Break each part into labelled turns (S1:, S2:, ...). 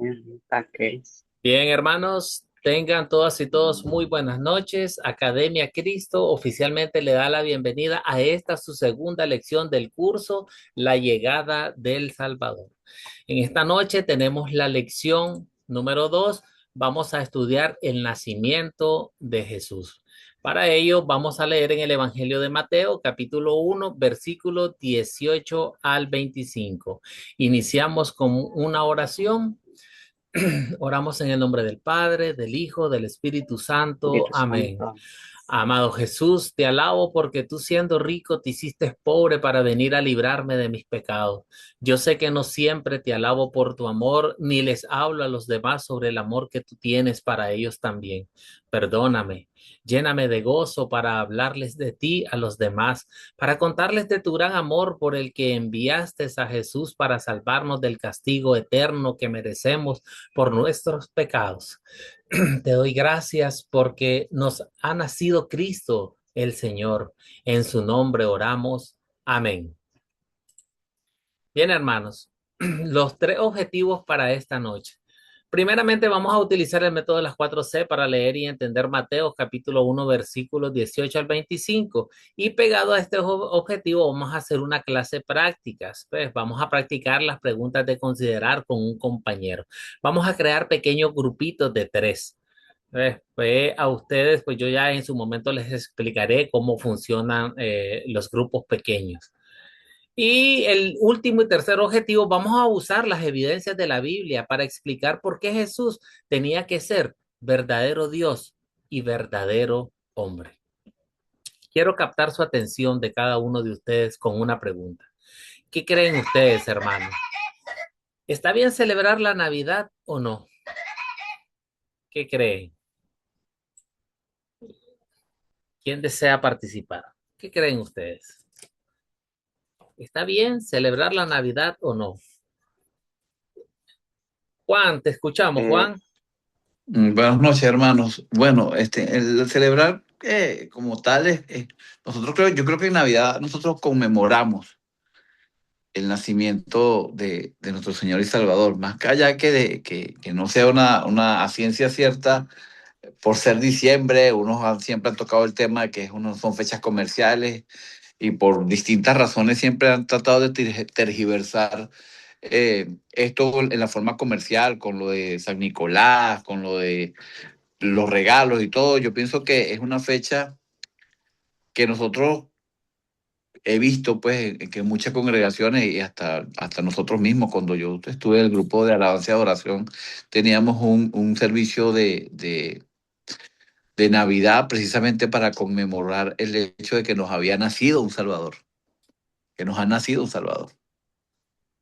S1: Ok.
S2: Bien, hermanos, tengan todas y todos muy buenas noches. Academia Cristo oficialmente le da la bienvenida a esta su segunda lección del curso, La llegada del Salvador. En esta noche tenemos la lección número 2. Vamos a estudiar el nacimiento de Jesús. Para ello, vamos a leer en el Evangelio de Mateo, capítulo 1, versículo 18 al 25. Iniciamos con una oración. Oramos en el nombre del Padre, del Hijo, del Espíritu Santo.
S1: Espíritu
S2: Amén.
S1: Santo.
S2: Amado Jesús, te alabo porque tú siendo rico te hiciste pobre para venir a librarme de mis pecados. Yo sé que no siempre te alabo por tu amor, ni les hablo a los demás sobre el amor que tú tienes para ellos también. Perdóname, lléname de gozo para hablarles de ti a los demás, para contarles de tu gran amor por el que enviaste a Jesús para salvarnos del castigo eterno que merecemos por nuestros pecados. Te doy gracias porque nos ha nacido Cristo el Señor. En su nombre oramos. Amén. Bien, hermanos, los tres objetivos para esta noche. Primeramente, vamos a utilizar el método de las 4C para leer y entender Mateo capítulo 1, versículos 18 al 25. Y pegado a este objetivo, vamos a hacer una clase prácticas. Pues vamos a practicar las preguntas de considerar con un compañero. Vamos a crear pequeños grupitos de tres. Pues a ustedes, pues yo ya en su momento les explicaré cómo funcionan los grupos pequeños. Y el último y tercer objetivo, vamos a usar las evidencias de la Biblia para explicar por qué Jesús tenía que ser verdadero Dios y verdadero hombre. Quiero captar su atención de cada uno de ustedes con una pregunta. ¿Qué creen ustedes, hermanos? ¿Está bien celebrar la Navidad o no? ¿Qué creen? ¿Quién desea participar? ¿Qué creen ustedes? ¿Está bien celebrar la Navidad o no? Juan, te escuchamos,
S1: Eh,
S2: Juan.
S3: Buenas noches, hermanos. Bueno, el celebrar como tal yo creo que en Navidad nosotros conmemoramos el nacimiento de nuestro Señor y Salvador, más que allá que no sea una a ciencia cierta, por ser diciembre, siempre han tocado el tema de que son fechas comerciales y por distintas razones siempre han tratado de tergiversar esto en la forma comercial, con lo de San Nicolás, con lo de los regalos y todo. Yo pienso que es una fecha que nosotros he visto pues que muchas congregaciones y hasta nosotros mismos, cuando yo estuve en el grupo de alabanza y adoración, teníamos un servicio de Navidad precisamente para conmemorar el hecho de que nos había nacido un Salvador, que nos ha nacido un Salvador.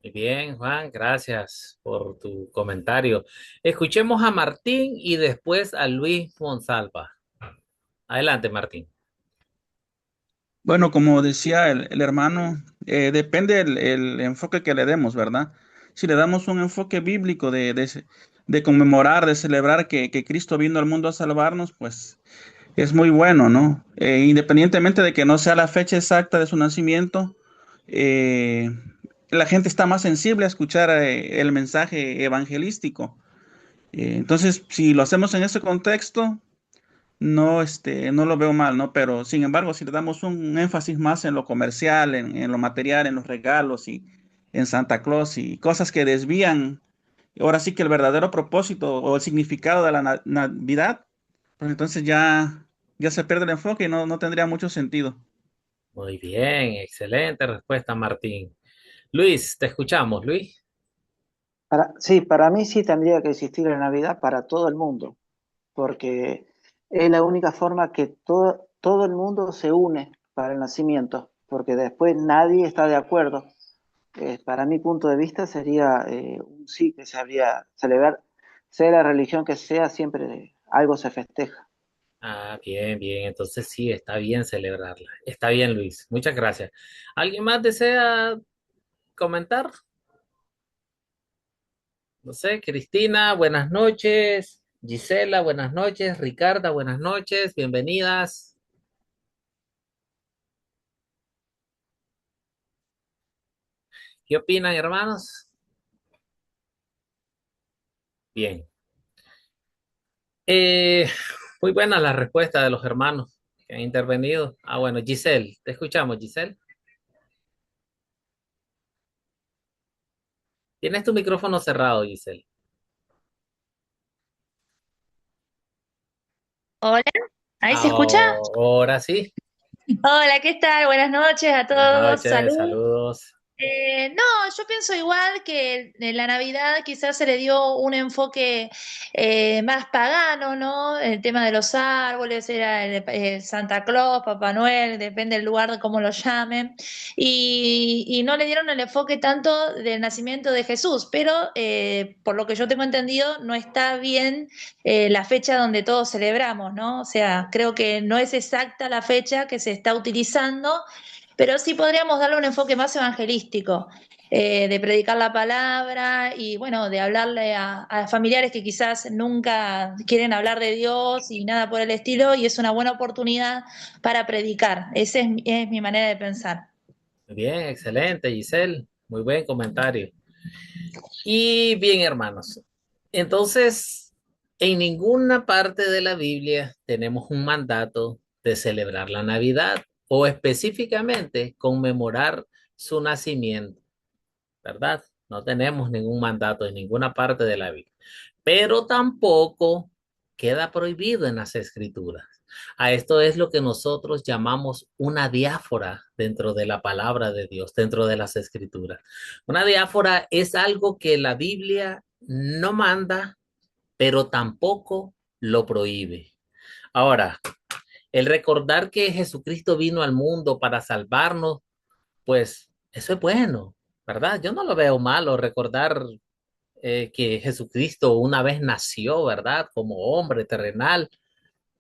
S2: Muy bien, Juan, gracias por tu comentario. Escuchemos a Martín y después a Luis Monsalva. Adelante, Martín.
S4: Bueno, como decía el hermano, depende el enfoque que le demos, ¿verdad? Si le damos un enfoque bíblico de conmemorar, de celebrar que Cristo vino al mundo a salvarnos, pues es muy bueno, ¿no? Independientemente de que no sea la fecha exacta de su nacimiento, eh, la gente está más sensible a escuchar el mensaje evangelístico. Entonces, si lo hacemos en ese contexto, no, no lo veo mal, ¿no? Pero sin embargo, si le damos un énfasis más en lo comercial, en lo material, en los regalos y en Santa Claus y cosas que desvían, ahora sí que el verdadero propósito o el significado de la Navidad, pues entonces ya se pierde el enfoque y no tendría mucho sentido.
S2: Muy bien, excelente respuesta, Martín. Luis, te escuchamos, Luis.
S1: sí, para mí sí tendría que existir la Navidad para todo el mundo, porque es la única forma que todo el mundo se une para el nacimiento, porque después nadie está de acuerdo. Para mi punto de vista sería un sí que se habría celebrar, sea la religión que sea, siempre algo se festeja.
S2: Ah, bien, bien. Entonces sí, está bien celebrarla. Está bien, Luis. Muchas gracias. ¿Alguien más desea comentar? No sé, Cristina, buenas noches. Gisela, buenas noches. Ricarda, buenas noches. Bienvenidas. ¿Qué opinan, hermanos? Bien. Eh, Muy buena la respuesta de los hermanos que han intervenido. Ah, bueno, Giselle, te escuchamos, Giselle. Tienes tu micrófono cerrado, Giselle.
S5: Hola, ¿ahí se escucha?
S2: Ahora sí.
S5: Hola, ¿qué tal? Buenas noches a
S2: Buenas
S5: todos.
S2: noches,
S5: Salud.
S2: saludos.
S5: No, yo pienso igual que en la Navidad quizás se le dio un enfoque más pagano, ¿no? El tema de los árboles, era Santa Claus, Papá Noel, depende del lugar de cómo lo llamen, y no le dieron el enfoque tanto del nacimiento de Jesús, pero por lo que yo tengo entendido, no está bien la fecha donde todos celebramos, ¿no? O sea, creo que no es exacta la fecha que se está utilizando, pero sí podríamos darle un enfoque más evangelístico, de predicar la palabra y bueno, de hablarle a familiares que quizás nunca quieren hablar de Dios y nada por el estilo, y es una buena oportunidad para predicar. Esa es mi manera de pensar.
S2: Muy bien, excelente, Giselle. Muy buen comentario. Y bien, hermanos. Entonces, en ninguna parte de la Biblia tenemos un mandato de celebrar la Navidad o específicamente conmemorar su nacimiento, ¿verdad? No tenemos ningún mandato en ninguna parte de la Biblia, pero tampoco queda prohibido en las Escrituras. A esto es lo que nosotros llamamos una diáfora dentro de la palabra de Dios, dentro de las Escrituras. Una diáfora es algo que la Biblia no manda, pero tampoco lo prohíbe. Ahora, el recordar que Jesucristo vino al mundo para salvarnos, pues eso es bueno, ¿verdad? Yo no lo veo malo recordar que Jesucristo una vez nació, ¿verdad? Como hombre terrenal,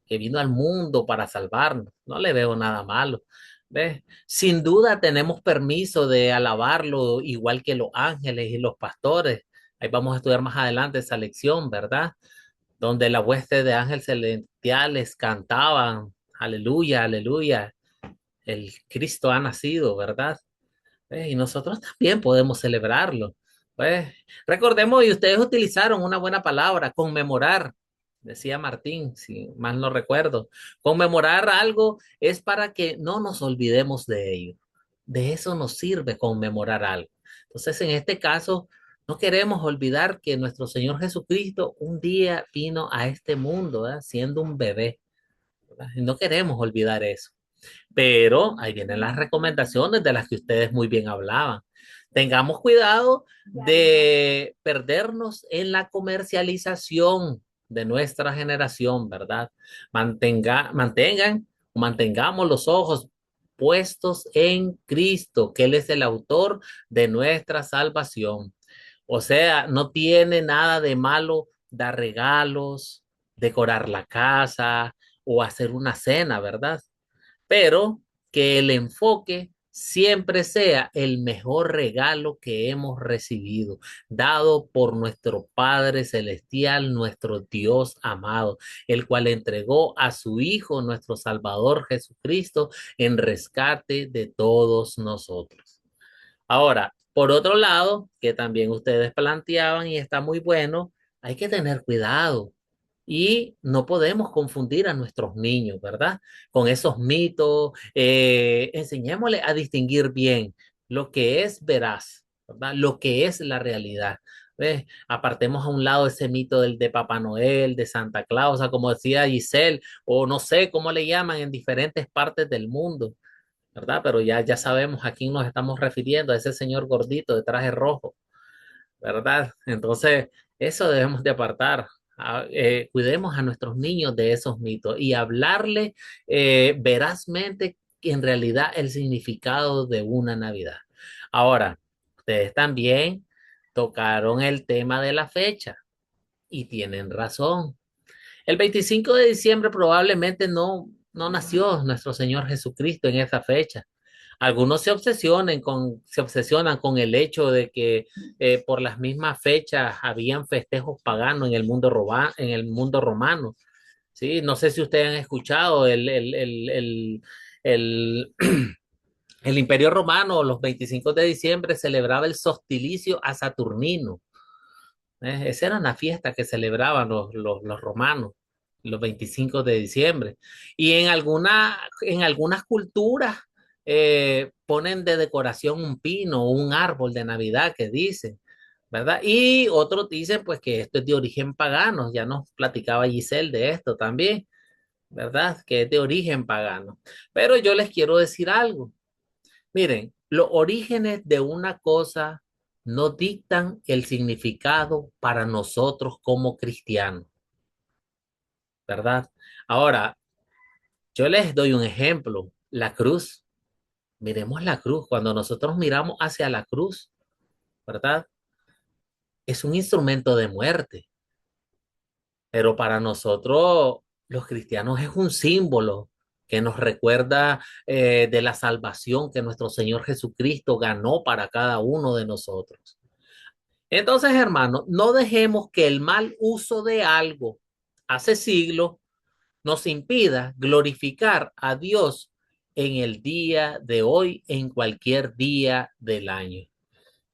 S2: que vino al mundo para salvarnos. No le veo nada malo. ¿Ves? Sin duda tenemos permiso de alabarlo igual que los ángeles y los pastores. Ahí vamos a estudiar más adelante esa lección, ¿verdad? Donde la hueste de ángeles celestiales cantaban, aleluya, aleluya, el Cristo ha nacido, ¿verdad? Y nosotros también podemos celebrarlo. Pues recordemos, y ustedes utilizaron una buena palabra, conmemorar, decía Martín, si mal no recuerdo. Conmemorar algo es para que no nos olvidemos de ello. De eso nos sirve conmemorar algo. Entonces, en este caso, no queremos olvidar que nuestro Señor Jesucristo un día vino a este mundo, ¿verdad? Siendo un bebé, ¿verdad? Y no queremos olvidar eso. Pero ahí vienen las recomendaciones de las que ustedes muy bien hablaban. Tengamos cuidado de perdernos en la comercialización de nuestra generación, ¿verdad? Mantengamos los ojos puestos en Cristo, que Él es el autor de nuestra salvación. O sea, no tiene nada de malo dar regalos, decorar la casa o hacer una cena, ¿verdad? Pero que el enfoque siempre sea el mejor regalo que hemos recibido, dado por nuestro Padre Celestial, nuestro Dios amado, el cual entregó a su Hijo, nuestro Salvador Jesucristo, en rescate de todos nosotros. Ahora, por otro lado, que también ustedes planteaban y está muy bueno, hay que tener cuidado y no podemos confundir a nuestros niños, ¿verdad? Con esos mitos. Enseñémosle a distinguir bien lo que es veraz, ¿verdad? Lo que es la realidad. ¿Ves? Apartemos a un lado ese mito del de Papá Noel, de Santa Claus, como decía Giselle, o no sé cómo le llaman en diferentes partes del mundo, ¿verdad? Pero ya sabemos a quién nos estamos refiriendo, a ese señor gordito de traje rojo, ¿verdad? Entonces, eso debemos de apartar. Cuidemos a nuestros niños de esos mitos y hablarle verazmente en realidad el significado de una Navidad. Ahora, ustedes también tocaron el tema de la fecha y tienen razón. El 25 de diciembre probablemente no nació nuestro Señor Jesucristo en esa fecha. Algunos se obsesionan con el hecho de que por las mismas fechas habían festejos paganos en el mundo romano. ¿Sí? No sé si ustedes han escuchado el, el Imperio Romano, los 25 de diciembre celebraba el solsticio a Saturnino. Esa era una fiesta que celebraban los romanos, los 25 de diciembre. Y en algunas culturas ponen de decoración un pino o un árbol de Navidad que dicen, ¿verdad? Y otros dicen pues que esto es de origen pagano, ya nos platicaba Giselle de esto también, ¿verdad? Que es de origen pagano. Pero yo les quiero decir algo. Miren, los orígenes de una cosa no dictan el significado para nosotros como cristianos, ¿verdad? Ahora, yo les doy un ejemplo, la cruz. Miremos la cruz. Cuando nosotros miramos hacia la cruz, ¿verdad? Es un instrumento de muerte, pero para nosotros los cristianos es un símbolo que nos recuerda de la salvación que nuestro Señor Jesucristo ganó para cada uno de nosotros. Entonces, hermano, no dejemos que el mal uso de algo hace siglos nos impida glorificar a Dios en el día de hoy, en cualquier día del año.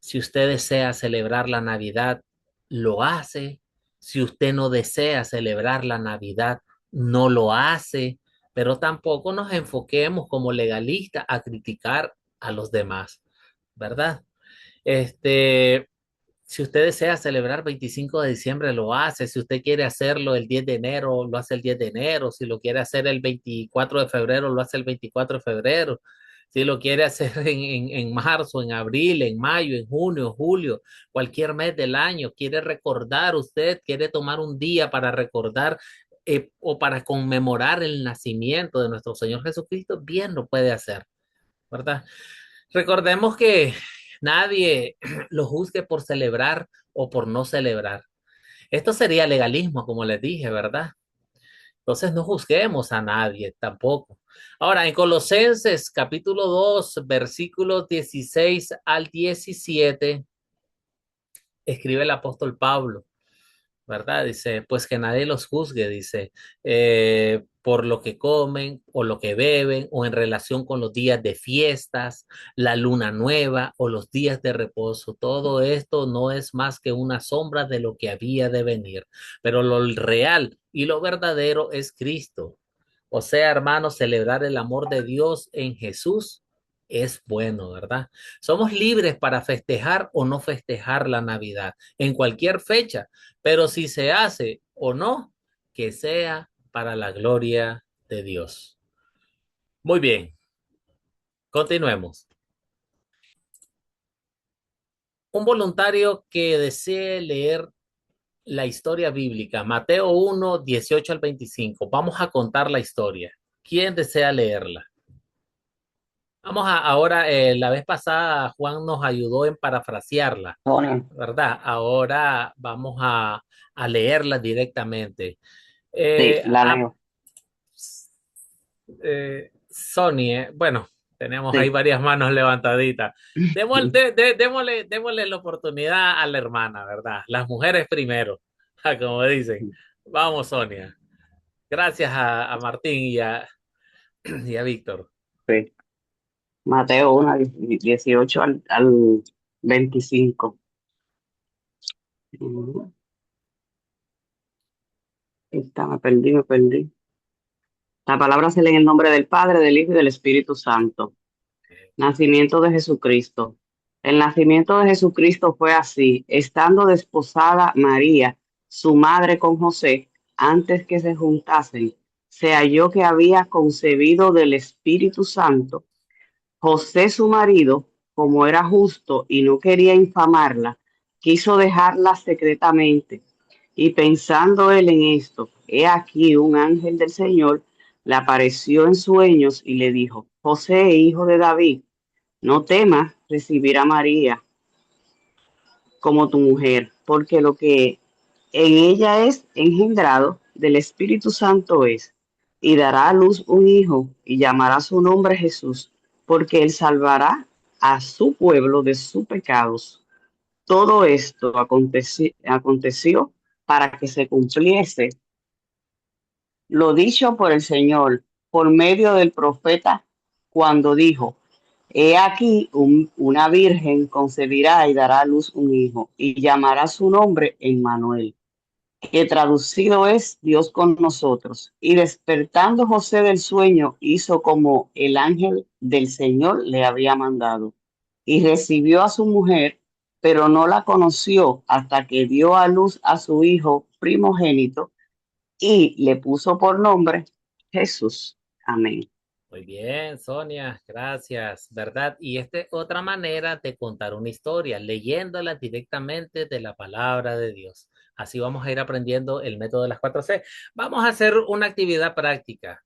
S2: Si usted desea celebrar la Navidad, lo hace. Si usted no desea celebrar la Navidad, no lo hace. Pero tampoco nos enfoquemos como legalistas a criticar a los demás, ¿verdad? Este, si usted desea celebrar 25 de diciembre, lo hace. Si usted quiere hacerlo el 10 de enero, lo hace el 10 de enero. Si lo quiere hacer el 24 de febrero, lo hace el 24 de febrero. Si lo quiere hacer en marzo, en abril, en mayo, en junio, julio, cualquier mes del año, quiere recordar usted, quiere tomar un día para recordar o para conmemorar el nacimiento de nuestro Señor Jesucristo, bien lo puede hacer, ¿verdad? Recordemos que nadie lo juzgue por celebrar o por no celebrar. Esto sería legalismo, como les dije, ¿verdad? Entonces no juzguemos a nadie tampoco. Ahora, en Colosenses capítulo 2, versículos 16 al 17, escribe el apóstol Pablo, ¿verdad? Dice, pues que nadie los juzgue, dice, por lo que comen o lo que beben o en relación con los días de fiestas, la luna nueva o los días de reposo. Todo esto no es más que una sombra de lo que había de venir, pero lo real y lo verdadero es Cristo. O sea, hermanos, celebrar el amor de Dios en Jesús es bueno, ¿verdad? Somos libres para festejar o no festejar la Navidad en cualquier fecha, pero si se hace o no, que sea para la gloria de Dios. Muy bien, continuemos. Un voluntario que desee leer la historia bíblica, Mateo 1, 18 al 25. Vamos a contar la historia. ¿Quién desea leerla? Ahora, la vez pasada Juan nos ayudó en parafrasearla,
S6: Sonia.
S2: ¿verdad? Ahora vamos a leerla directamente.
S6: Sí,
S2: Eh,
S6: la
S2: a-
S6: leo.
S2: Sony, bueno, tenemos ahí
S6: Sí.
S2: varias manos levantaditas. Démosle la oportunidad a la hermana, ¿verdad? Las mujeres primero, como dicen. Vamos, Sonia. Gracias a Martín y a Víctor.
S6: Sí. Mateo 1, 18 al 25. Ujú. Me perdí. La palabra se lee en el nombre del Padre, del Hijo y del Espíritu Santo. Nacimiento de Jesucristo. El nacimiento de Jesucristo fue así: estando desposada María, su madre, con José, antes que se juntasen, se halló que había concebido del Espíritu Santo. José, su marido, como era justo y no quería infamarla, quiso dejarla secretamente. Y pensando él en esto, he aquí un ángel del Señor le apareció en sueños y le dijo: José, hijo de David, no temas recibir a María como tu mujer, porque lo que en ella es engendrado del Espíritu Santo es, y dará a luz un hijo, y llamará su nombre Jesús, porque él salvará a su pueblo de sus pecados. Todo esto aconteció para que se cumpliese lo dicho por el Señor por medio del profeta, cuando dijo: He aquí, una virgen concebirá y dará a luz un hijo, y llamará su nombre Emmanuel, que traducido es Dios con nosotros. Y despertando José del sueño, hizo como el ángel del Señor le había mandado, y recibió a su mujer, pero no la conoció hasta que dio a luz a su hijo primogénito, y le puso por nombre Jesús. Amén.
S2: Muy bien, Sonia, gracias, ¿verdad? Y esta es otra manera de contar una historia, leyéndola directamente de la palabra de Dios. Así vamos a ir aprendiendo el método de las 4C. Vamos a hacer una actividad práctica.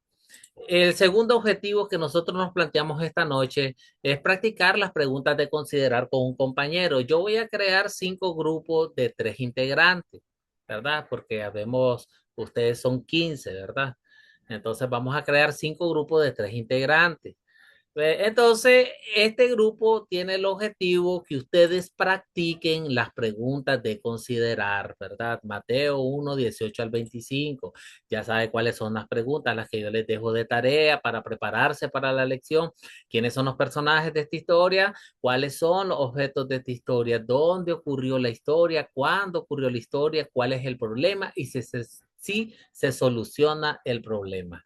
S2: El segundo objetivo que nosotros nos planteamos esta noche es practicar las preguntas de considerar con un compañero. Yo voy a crear 5 grupos de 3 integrantes, ¿verdad? Porque habemos, ustedes son 15, ¿verdad? Entonces vamos a crear 5 grupos de 3 integrantes. Entonces, este grupo tiene el objetivo que ustedes practiquen las preguntas de considerar, ¿verdad? Mateo 1, 18 al 25. Ya sabe cuáles son las preguntas, las que yo les dejo de tarea para prepararse para la lección. ¿Quiénes son los personajes de esta historia? ¿Cuáles son los objetos de esta historia? ¿Dónde ocurrió la historia? ¿Cuándo ocurrió la historia? ¿Cuál es el problema? Y si se soluciona el problema.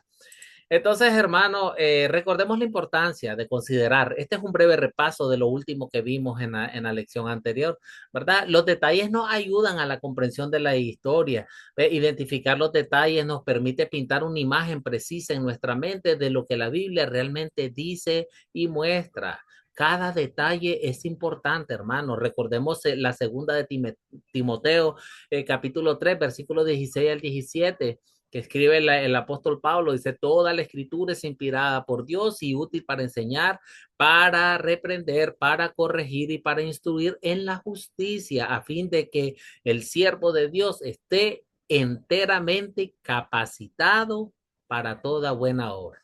S2: Entonces, hermano, recordemos la importancia de considerar, este es un breve repaso de lo último que vimos en la lección anterior, ¿verdad? Los detalles nos ayudan a la comprensión de la historia. Identificar los detalles nos permite pintar una imagen precisa en nuestra mente de lo que la Biblia realmente dice y muestra. Cada detalle es importante, hermano. Recordemos la segunda de Timoteo, capítulo 3, versículos 16 al 17, que escribe el apóstol Pablo. Dice: toda la escritura es inspirada por Dios y útil para enseñar, para reprender, para corregir y para instruir en la justicia, a fin de que el siervo de Dios esté enteramente capacitado para toda buena obra.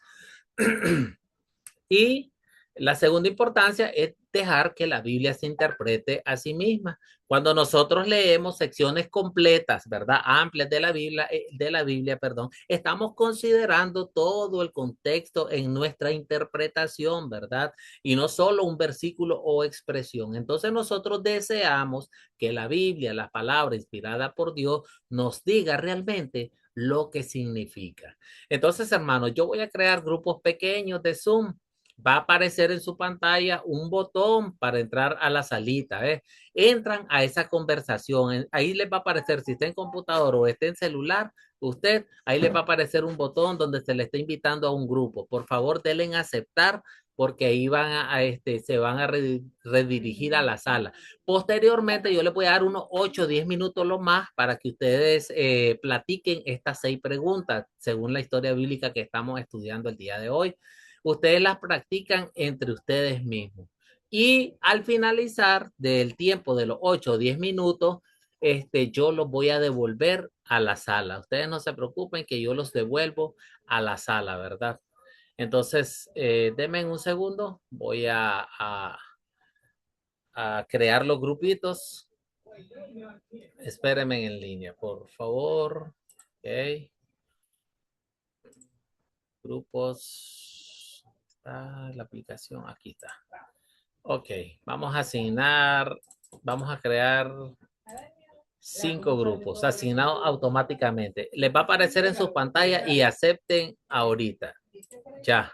S2: Y la segunda importancia es dejar que la Biblia se interprete a sí misma. Cuando nosotros leemos secciones completas, ¿verdad? Amplias de la Biblia, perdón, estamos considerando todo el contexto en nuestra interpretación, ¿verdad? Y no solo un versículo o expresión. Entonces nosotros deseamos que la Biblia, la palabra inspirada por Dios, nos diga realmente lo que significa. Entonces, hermanos, yo voy a crear grupos pequeños de Zoom. Va a aparecer en su pantalla un botón para entrar a la salita, ¿eh? Entran a esa conversación. Ahí les va a aparecer, si está en computador o está en celular, usted, ahí les va a aparecer un botón donde se le está invitando a un grupo. Por favor, denle en aceptar, porque ahí se van a redirigir a la sala. Posteriormente, yo les voy a dar unos 8 o 10 minutos lo más para que ustedes platiquen estas 6 preguntas, según la historia bíblica que estamos estudiando el día de hoy. Ustedes las practican entre ustedes mismos. Y al finalizar del tiempo de los 8 o 10 minutos, yo los voy a devolver a la sala. Ustedes no se preocupen que yo los devuelvo a la sala, ¿verdad? Entonces, denme un segundo. Voy a crear los grupitos. Espérenme en línea, por favor. Ok. Grupos. Está la aplicación. Aquí está. Ok, vamos a crear 5 grupos asignados automáticamente. Les va a aparecer en sus pantallas y acepten ahorita. Ya.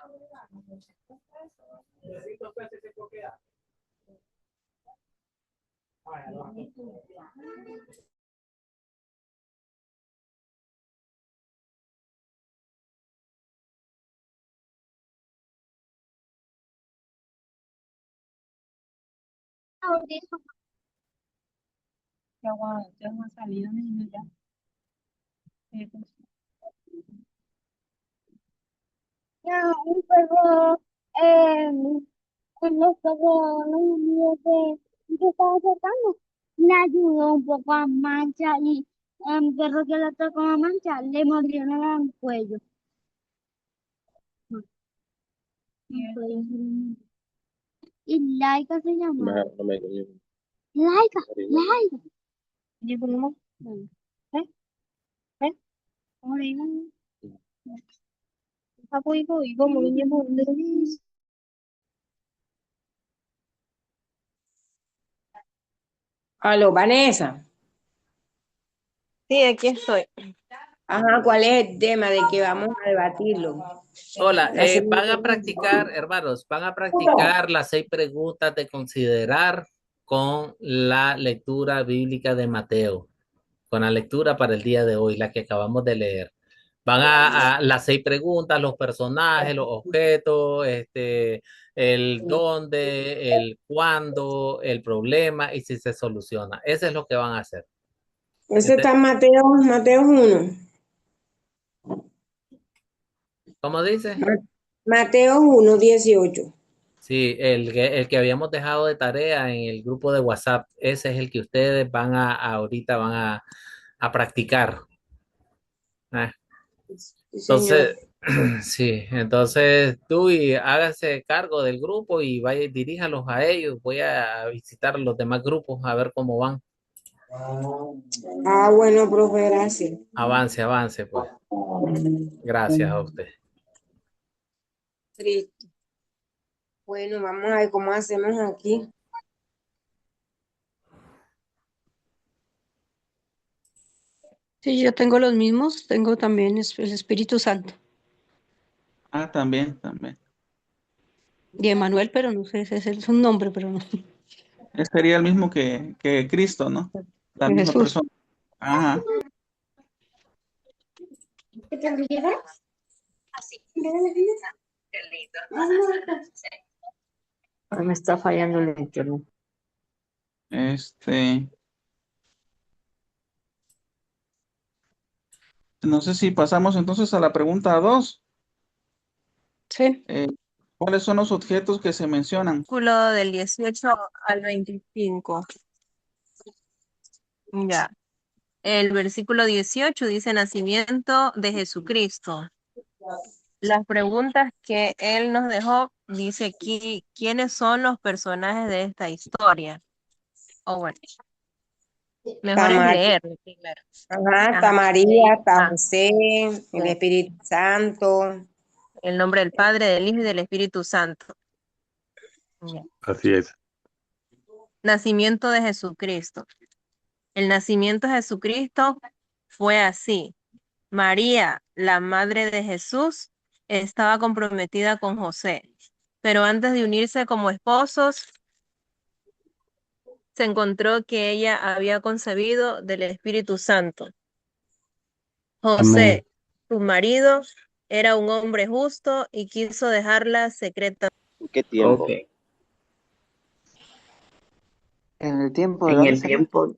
S7: Un perro, cuando estaba que estaba acercando, le ayudó un poco a Mancha y el perro que le tocó a Mancha le mordió en el cuello. Y Laika se llama. Laika, Laika. Yo como, ¿eh? ¿Eh? Ahora iba. Aku ibu mau minjem
S8: Aló, Vanessa.
S9: Sí, aquí estoy.
S8: Ajá, ¿cuál es el tema de que vamos a debatirlo?
S2: Hola, van
S8: Nacimiento
S2: a
S8: de
S2: practicar,
S8: Jesús.
S2: hermanos, van a practicar las 6 preguntas de considerar con la lectura bíblica de Mateo, con la lectura para el día de hoy, la que acabamos de leer. Van a las 6 preguntas, los personajes, los objetos, el dónde, el cuándo, el problema y si se soluciona. Eso es lo que van a hacer.
S8: Ese está en Mateo 1.
S2: ¿Cómo dice?
S8: Mateo 1, 18.
S2: Sí, el que habíamos dejado de tarea en el grupo de WhatsApp, ese es el que ustedes ahorita van a practicar. Ah,
S8: Sí, señor.
S2: Entonces, sí, entonces tú y hágase cargo del grupo y vaya, diríjalos a ellos. Voy a visitar los demás grupos a ver cómo van.
S8: Ah, bueno, profe, gracias.
S2: Avance, avance, pues. Gracias a usted.
S8: Triste. Bueno, vamos a ver cómo hacemos aquí.
S10: Sí, yo tengo los mismos, tengo también el Espíritu Santo
S4: Ah, también, también.
S10: y Emanuel, pero no sé, ese es un nombre, pero no.
S4: Ese sería el mismo que Cristo, ¿no? La
S10: De
S4: misma
S10: Jesús.
S4: persona. Ajá.
S6: Ahora me está fallando el internet.
S4: No sé si pasamos entonces a la pregunta 2.
S10: Sí.
S4: ¿Cuáles son los objetos que se mencionan?
S9: Versículo del 18 al 25. Ya. El versículo 18 dice nacimiento de Jesucristo. Las preguntas que él nos dejó, dice aquí, ¿quiénes son los personajes de esta historia? O bueno, mejor es
S8: Está
S9: leerlo primero.
S8: Ajá, está
S9: Ajá.
S8: María, está
S9: Ah,
S8: José, el Espíritu Santo.
S9: el nombre del Padre, del Hijo y del Espíritu Santo. Ya.
S11: Así es.
S9: Nacimiento de Jesucristo. El nacimiento de Jesucristo fue así. María, la madre de Jesús, estaba comprometida con José, pero antes de unirse como esposos, se encontró que ella había concebido del Espíritu Santo.
S6: Amén.
S9: José, su marido, era un hombre justo y quiso dejarla secreta.
S12: ¿En qué tiempo?
S6: Ok.
S1: ¿En el tiempo de
S6: En
S1: dónde
S6: el
S1: sería?
S6: tiempo,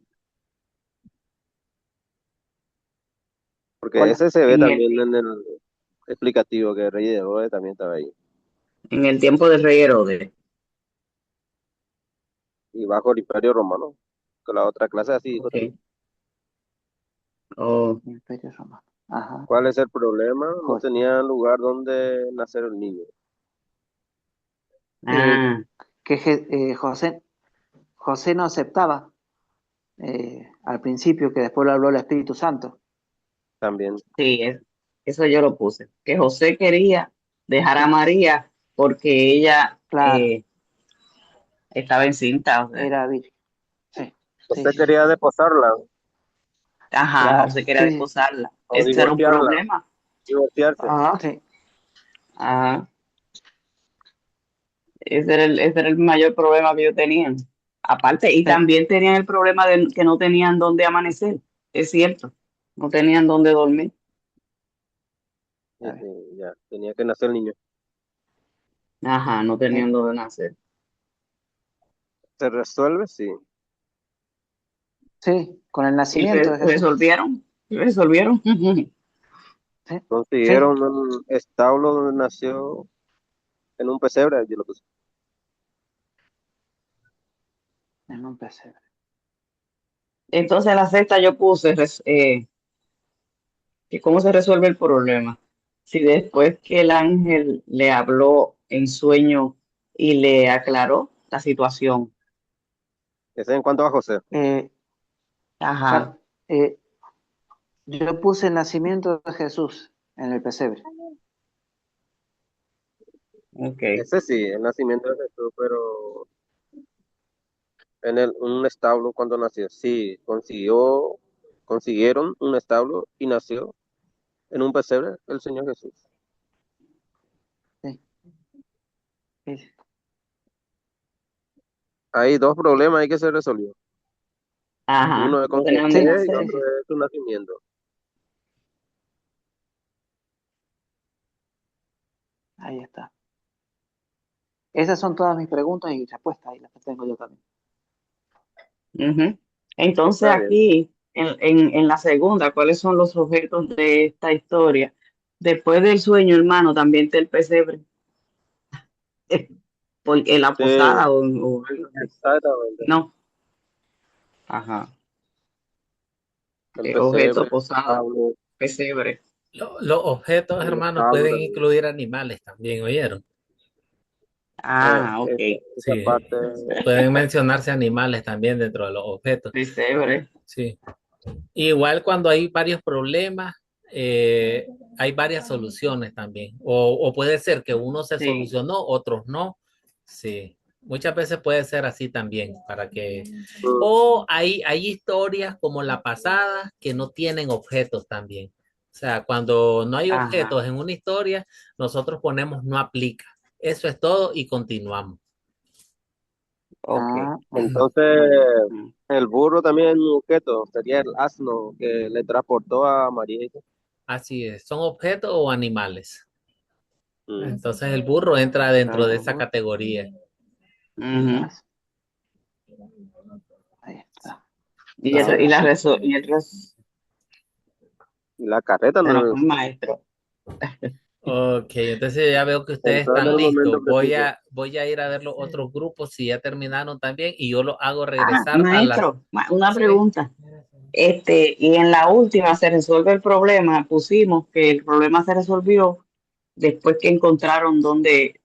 S12: Porque ese se ve
S6: en el,
S12: también en el explicativo que el rey de Herodes también estaba ahí.
S6: en el tiempo del rey Herodes.
S12: Y bajo el Imperio Romano, con la otra clase así dijo también.
S6: Ok. Oh,
S1: Imperio Romano. Ajá.
S12: ¿Cuál es el problema? No
S1: José,
S12: tenía lugar donde nacer el niño.
S6: ah,
S1: José no aceptaba al principio, que después lo habló el Espíritu Santo.
S12: También.
S6: sí, eso yo lo puse. Que José quería dejar a
S1: Sí,
S6: María porque ella
S1: claro,
S6: estaba encinta. O sea,
S1: era virgen. Sí, sí,
S12: Usted
S1: sí, sí.
S12: quería desposarla
S6: ajá,
S1: Claro,
S6: José quería
S1: sí, sí.
S6: desposarla.
S12: o
S6: Ese era un
S12: divorciarla,
S6: problema.
S12: divorciarse.
S6: Ajá,
S1: Sí,
S6: ajá. Ese era el mayor problema que yo tenía. Aparte, y
S1: sí.
S6: también tenían el problema de que no tenían dónde amanecer. Es cierto. No tenían dónde dormir.
S1: Está bien.
S12: Ya, tenía que nacer el niño.
S6: Ajá, no tenían dónde nacer.
S12: ¿Se resuelve? Sí.
S1: Sí, con el
S6: Y
S1: nacimiento de Jesús.
S6: resolvieron.
S1: Sí, sí,
S12: Consiguieron un establo donde nació en un pesebre. Yo lo puse.
S1: en un pesebre.
S6: Entonces, la sexta yo puse que cómo se resuelve el problema. Si después que el ángel le habló en sueño y le aclaró la situación.
S12: Ese en cuanto a José.
S6: Ajá,
S1: Para- yo puse el nacimiento de Jesús en el pesebre.
S6: ok.
S12: Ese sí, el nacimiento de Jesús, pero un establo cuando nació. Sí, consiguieron un establo y nació en un pesebre el Señor Jesús.
S1: Sí, sí,
S12: Hay dos problemas ahí que se resolvió.
S6: Ajá,
S12: Uno es
S6: no
S12: con su
S6: tenían de
S1: sí,
S12: fe y
S1: sí,
S6: nacer.
S12: otro
S1: sí.
S12: es su nacimiento.
S1: Ahí está. Esas son todas mis preguntas y respuestas, y las que tengo yo también.
S6: Ujú. Entonces
S12: Está bien.
S6: aquí, en la segunda, ¿cuáles son los objetos de esta historia? Después del sueño, hermano, también está el pesebre, porque la
S12: Sí,
S6: posada o algo así.
S12: exactamente.
S6: No, ajá,
S12: El
S6: objeto,
S12: pesebre,
S6: posada,
S12: establo,
S6: pesebre.
S2: Los objetos,
S12: el
S2: hermanos,
S12: establo
S2: pueden
S12: también.
S2: incluir animales también, ¿oyeron?
S6: Ah, ok,
S12: Esa
S2: Sí,
S12: parte,
S2: pueden mencionarse animales también dentro de los objetos.
S6: pesebre.
S2: Sí. Igual cuando hay varios problemas, hay varias soluciones también. O puede ser que uno se
S6: Sí,
S2: solucionó, otros no. Sí. Muchas veces puede ser así también, para que...
S12: mm,
S2: O hay historias como la pasada que no tienen objetos también. O sea, cuando no hay
S6: ajá,
S2: objetos en una historia, nosotros ponemos no aplica. Eso es todo y continuamos.
S6: ok.
S1: Ah,
S12: entonces
S6: Mm.
S12: el burro también es un objeto, sería el asno que le transportó a María.
S2: Así es. ¿Son objetos o animales?
S12: Mm.
S2: Entonces el burro entra dentro de esa
S1: burro,
S2: categoría.
S6: Ujú.
S1: ahí está.
S6: Y
S2: Entonces,
S12: La carreta
S6: se nos
S12: no
S6: fue
S12: es,
S6: el maestro.
S2: ok, entonces ya veo que ustedes
S12: entrando
S2: están
S12: en el momento
S2: listos.
S12: preciso.
S2: Voy a ir a ver los otros grupos si ya terminaron también y yo los hago
S6: Ah,
S2: regresar a las...
S6: maestro, una
S2: Sí,
S6: pregunta. Y en la última se resuelve el problema. Pusimos que el problema se resolvió después que encontraron dónde,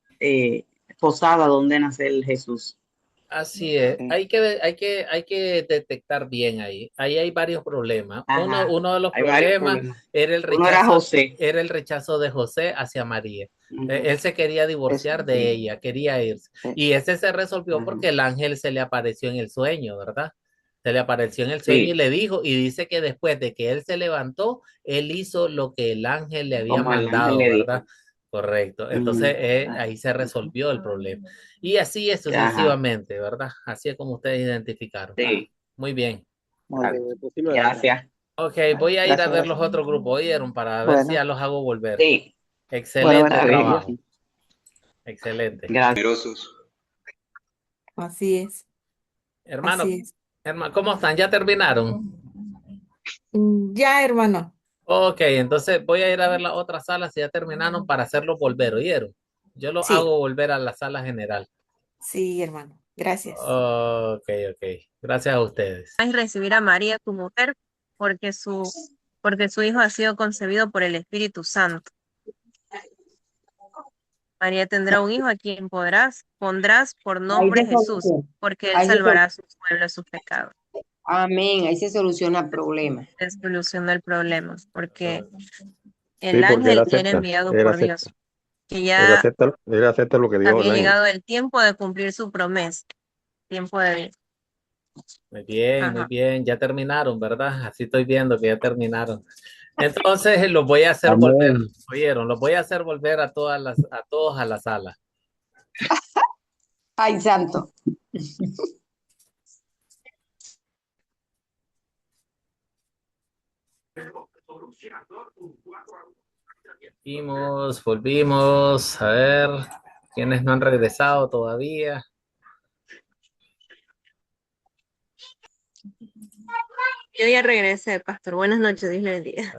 S6: posada, dónde nacer el Jesús.
S2: así es.
S1: Sí.
S2: Hay que detectar bien ahí. Ahí hay varios problemas.
S6: Ajá,
S2: Uno de los
S6: hay varios
S2: problemas
S6: problemas.
S2: era
S6: Uno era José.
S2: el rechazo de José hacia María.
S6: Ujú,
S2: Él se quería
S1: Eso,
S2: divorciar de
S6: sí,
S2: ella, quería irse.
S1: sí.
S2: Y ese se resolvió
S6: ajá,
S2: porque el ángel se le apareció en el sueño, ¿verdad? Se le apareció en el sueño y
S6: sí,
S2: le dijo, y dice que después de que él se levantó, él hizo lo que el ángel le había
S6: como el ángel
S2: mandado,
S6: le
S2: ¿verdad?
S6: dijo.
S2: Correcto. Entonces
S6: Ujú,
S2: ahí se resolvió el problema. Y así es
S6: ajá,
S2: sucesivamente, ¿verdad? Así es como ustedes identificaron.
S6: sí,
S2: Muy bien.
S1: Muy bien.
S12: Muchísimas gracias.
S6: gracias.
S2: Ok,
S1: Vale,
S2: voy a ir a
S1: gracias,
S2: ver los
S1: gracias.
S2: otros grupos, ¿oyeron? Para ver si ya
S1: Bueno,
S2: los hago volver.
S6: Sí,
S1: bueno,
S2: Excelente
S6: está bien.
S2: trabajo.
S1: gracias.
S2: Excelente.
S6: Gracias.
S11: Así es,
S2: Hermano,
S11: así es.
S2: hermano, ¿cómo están? ¿Ya terminaron?
S11: Ya, hermano.
S2: Ok, entonces voy a ir a ver las otras salas si ya terminaron para hacerlos volver, ¿oyeron? Yo los
S11: Sí,
S2: hago volver a la sala general.
S11: sí, hermano. Gracias.
S2: Ok, ok. Gracias a ustedes.
S9: Es recibir a María tu mujer, porque porque su hijo ha sido concebido por el Espíritu Santo. María tendrá un hijo a quien pondrás por
S8: Ahí
S9: nombre
S8: se
S9: Jesús,
S8: soluciona.
S9: porque él
S8: Ahí se
S9: salvará a su pueblo de sus pecados.
S8: Amén. Ahí se soluciona el problema.
S9: Es solucionó el problema, porque
S13: Sí,
S9: el
S13: porque
S9: ángel era enviado por Dios, que ya
S13: él acepta lo que dijo el
S9: había
S13: ángel.
S9: llegado el tiempo de cumplir su promesa, tiempo de vida.
S2: Muy
S9: Ajá.
S2: bien. Ya terminaron, ¿verdad? Así estoy viendo que ya terminaron. Entonces los voy a hacer volver,
S12: Amén.
S2: ¿oyeron? Los voy a hacer volver a a todos a la sala.
S8: Ay, santo.
S2: Volvimos, a ver, ¿quiénes no han regresado todavía?
S9: Yo ya regresé, pastor. Buenas noches, Dios le bendiga.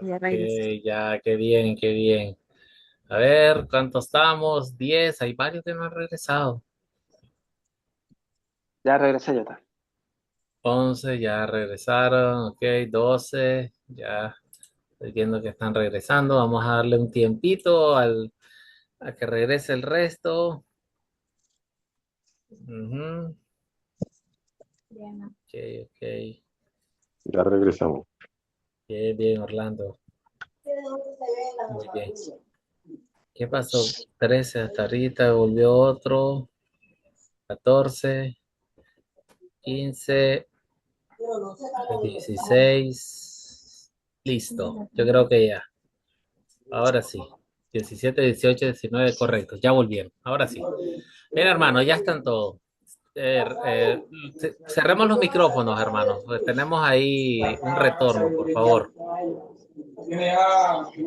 S9: Ya
S2: Ok,
S9: regresé.
S2: ya, qué bien, qué bien. A ver, ¿cuántos estamos? 10, hay varios que no han regresado.
S1: Ya regresé yo también.
S2: 11, ya regresaron, ok, 12, ya estoy viendo que están regresando. Vamos a darle un tiempito a que regrese el resto. Ujú. Ok, ok.
S13: Ya regresamos.
S2: Bien, bien, Orlando. Muy bien. ¿Qué pasó? 13 hasta ahorita, volvió otro. 14. 15, 16. Listo. Yo creo que ya. Ahora sí. 17, 18, 19, correcto. Ya volvieron. Ahora sí. Mira, hermano, ya están todos. Cerremos los micrófonos, hermanos. Pues tenemos ahí un retorno, por favor.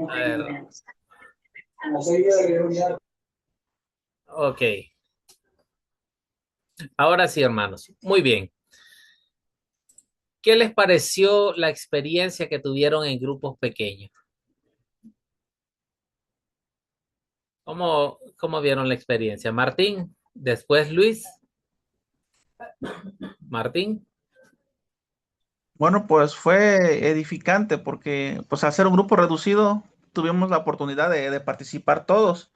S2: A ver. Ok. Ahora sí, hermanos. Muy bien. ¿Qué les pareció la experiencia que tuvieron en grupos pequeños? ¿Cómo vieron la experiencia? Martín, después Luis. Martín.
S4: Bueno, pues fue edificante porque pues al ser un grupo reducido tuvimos la oportunidad de participar todos.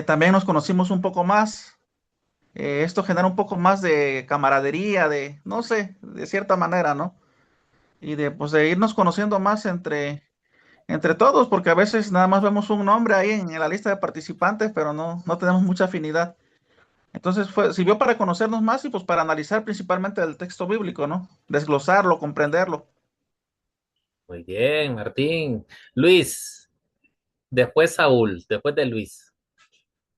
S4: También nos conocimos un poco más. Esto genera un poco más de camaradería, de, no sé, de cierta manera, ¿no? Y de, pues, de irnos conociendo más entre todos, porque a veces nada más vemos un nombre ahí en la lista de participantes, pero no tenemos mucha afinidad. Entonces sirvió para conocernos más y pues para analizar principalmente el texto bíblico, ¿no? Desglosarlo, comprenderlo.
S2: Muy bien, Martín. Luis, después Saúl, después de Luis.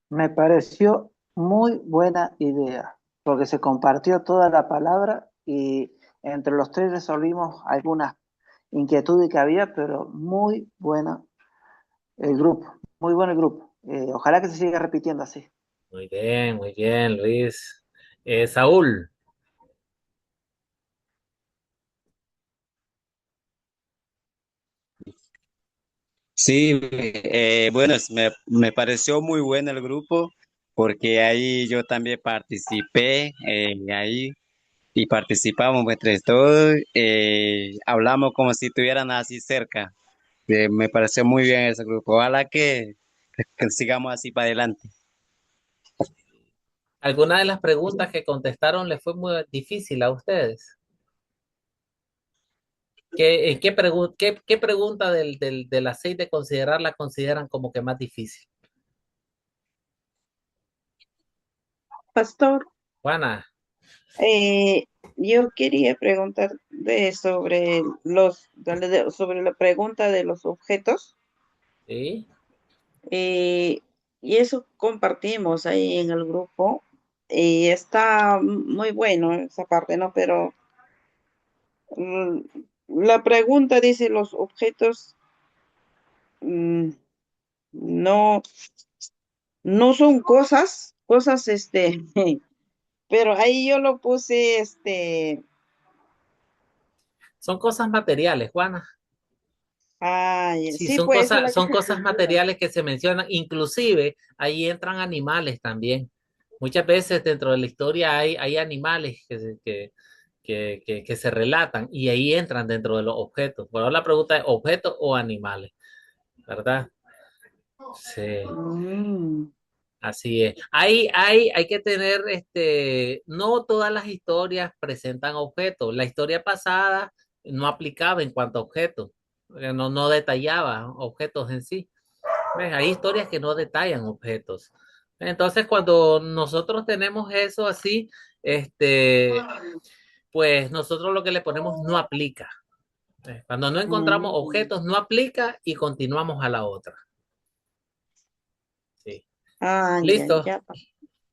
S1: Me pareció muy buena idea, porque se compartió toda la palabra y entre los tres resolvimos algunas inquietudes que había, pero muy buena el grupo, muy bueno el grupo. Ojalá que se siga repitiendo así.
S2: Muy bien, Luis. Saúl.
S14: Sí, bueno, me pareció muy bueno el grupo porque ahí yo también participé ahí y participamos entre todos, hablamos como si estuvieran así cerca. Me pareció muy bien ese grupo. Ojalá que sigamos así para adelante.
S2: ¿Alguna de las preguntas que contestaron les fue muy difícil a ustedes? ¿Qué pregunta de las 6 de considerar la consideran como que más difícil?
S15: Pastor,
S2: Juana.
S15: yo quería preguntar sobre la pregunta de los objetos.
S2: ¿Sí?
S15: Y eso compartimos ahí en el grupo. Y está muy bueno esa parte, ¿no? Pero mm, la pregunta dice los objetos mm, no, no son cosas, pero ahí yo lo puse,
S2: Son cosas materiales, Juana. Sí,
S15: sí, pues esa es la
S2: son cosas materiales que se mencionan, inclusive ahí entran animales también. Muchas veces dentro de la historia hay animales que se relatan y ahí entran dentro de los objetos. Bueno, la pregunta es objetos o animales, ¿verdad? Sí, así es. Hay que tener, no todas las historias presentan objetos. La historia pasada no aplicaba en cuanto a objetos, no detallaba objetos en sí. ¿Ves? Hay historias que no detallan objetos. Entonces, cuando nosotros tenemos eso así, pues nosotros lo que le ponemos no aplica. Cuando no encontramos objetos, no aplica y continuamos a la otra. Sí. ¿Listo?
S15: ya.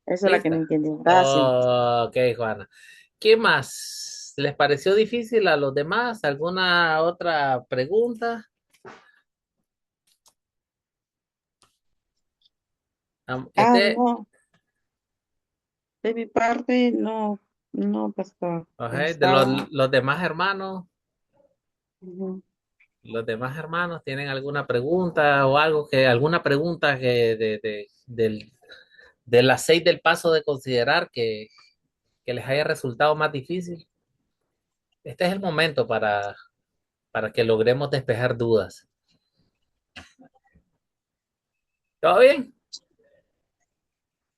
S15: Esa es la que no
S2: ¿Lista?
S15: entendí. Gracias.
S2: Ok, Juana. ¿Qué más? ¿Les pareció difícil a los demás? ¿Alguna otra pregunta?
S15: No. De mi parte, no, pastor.
S2: Ok, de
S15: Estaba.
S2: los demás hermanos.
S15: Ujú.
S2: ¿Los demás hermanos tienen alguna pregunta o alguna pregunta de las 6 del paso de considerar que les haya resultado más difícil? Este es el momento para que logremos despejar dudas. ¿Todo bien?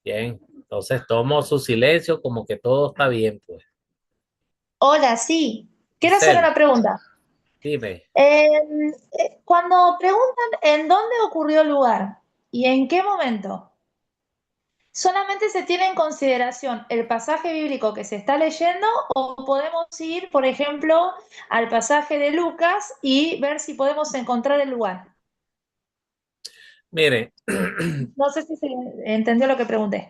S2: Bien, entonces tomo su silencio como que todo está bien, pues.
S5: Hola, sí. Quiero hacer
S2: Giselle,
S5: una pregunta.
S2: dime.
S5: Cuando preguntan en dónde ocurrió el lugar y en qué momento. ¿solamente se tiene en consideración el pasaje bíblico que se está leyendo o podemos ir, por ejemplo, al pasaje de Lucas y ver si podemos encontrar el lugar?
S2: Mire,
S5: No sé si se entendió lo que pregunté.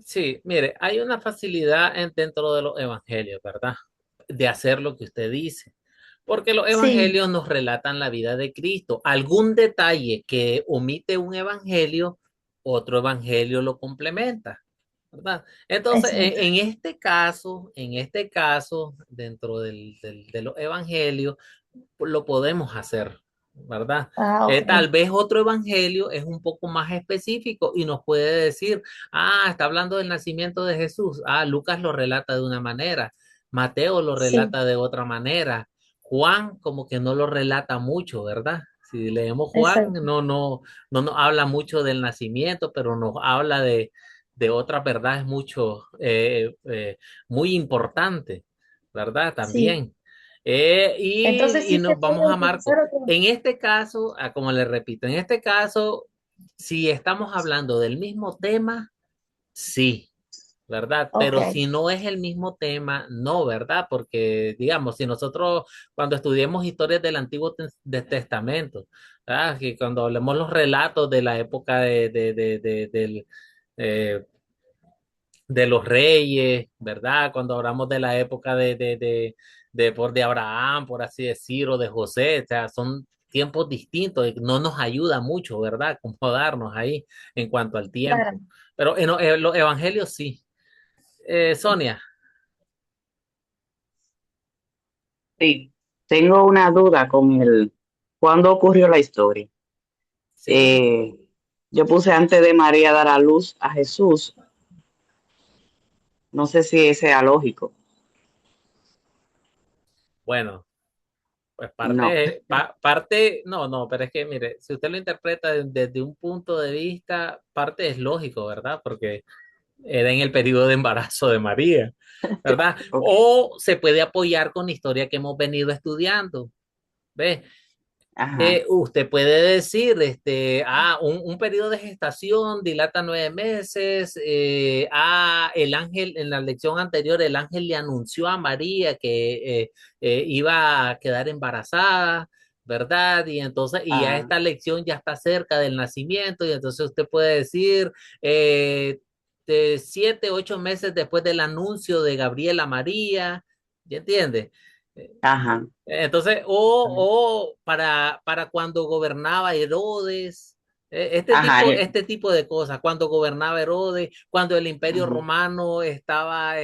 S2: sí, mire, hay una facilidad dentro de los evangelios, ¿verdad? De hacer lo que usted dice. Porque los
S5: Sí,
S2: evangelios nos relatan la vida de Cristo. Algún detalle que omite un evangelio, otro evangelio lo complementa, ¿verdad? Entonces,
S5: exacto.
S2: en este caso, dentro de los evangelios, lo podemos hacer, ¿verdad?
S5: Ah, ok.
S2: Tal vez otro evangelio es un poco más específico y nos puede decir, está hablando del nacimiento de Jesús. Lucas lo relata de una manera, Mateo lo
S5: Sí,
S2: relata de otra manera, Juan como que no lo relata mucho, ¿verdad? Si leemos Juan,
S5: exacto.
S2: no nos habla mucho del nacimiento, pero nos habla de otras verdades muy importantes, ¿verdad?
S5: Sí.
S2: También.
S5: Entonces
S2: Y
S5: sí se
S2: nos
S5: puede
S2: vamos a
S5: utilizar
S2: Marcos.
S5: otro.
S2: En este caso, como le repito, en este caso, si estamos hablando del mismo tema, sí, ¿verdad?
S5: Ok,
S2: Pero si no es el mismo tema, no, ¿verdad? Porque, digamos, si nosotros cuando estudiemos historias del Testamento, ¿verdad? Que cuando hablemos los relatos de la época eh, de los reyes, ¿verdad? Cuando hablamos de la época de Abraham, por así decirlo, de José, o sea, son tiempos distintos y no nos ayuda mucho, ¿verdad? Acomodarnos ahí en cuanto al
S5: claro.
S2: tiempo. Pero en los evangelios sí. Sonia,
S6: Sí, tengo una duda con ¿cuándo ocurrió la historia?
S2: sí,
S6: Eh, yo puse antes de María dar a luz a Jesús, no sé si sea lógico.
S2: bueno, pues
S6: No.
S2: no, pero es que mire, si usted lo interpreta desde un punto de vista, parte es lógico, ¿verdad? Porque era en el periodo de embarazo de María, ¿verdad?
S6: Ok.
S2: O se puede apoyar con la historia que hemos venido estudiando, ¿ves?
S6: Ajá,
S2: Usted puede decir, un periodo de gestación dilata 9 meses. El ángel, en la lección anterior, el ángel le anunció a María que iba a quedar embarazada, ¿verdad? Y entonces, y ya
S6: ah,
S2: esta lección ya está cerca del nacimiento, y entonces usted puede decir, de 7, 8 meses después del anuncio de Gabriela a María, ¿ya entiende?
S6: ajá,
S2: Entonces, o para cuando gobernaba Herodes,
S6: ajá,
S2: este tipo de cosas, cuando gobernaba Herodes, cuando el Imperio
S6: ajá,
S2: Romano estaba,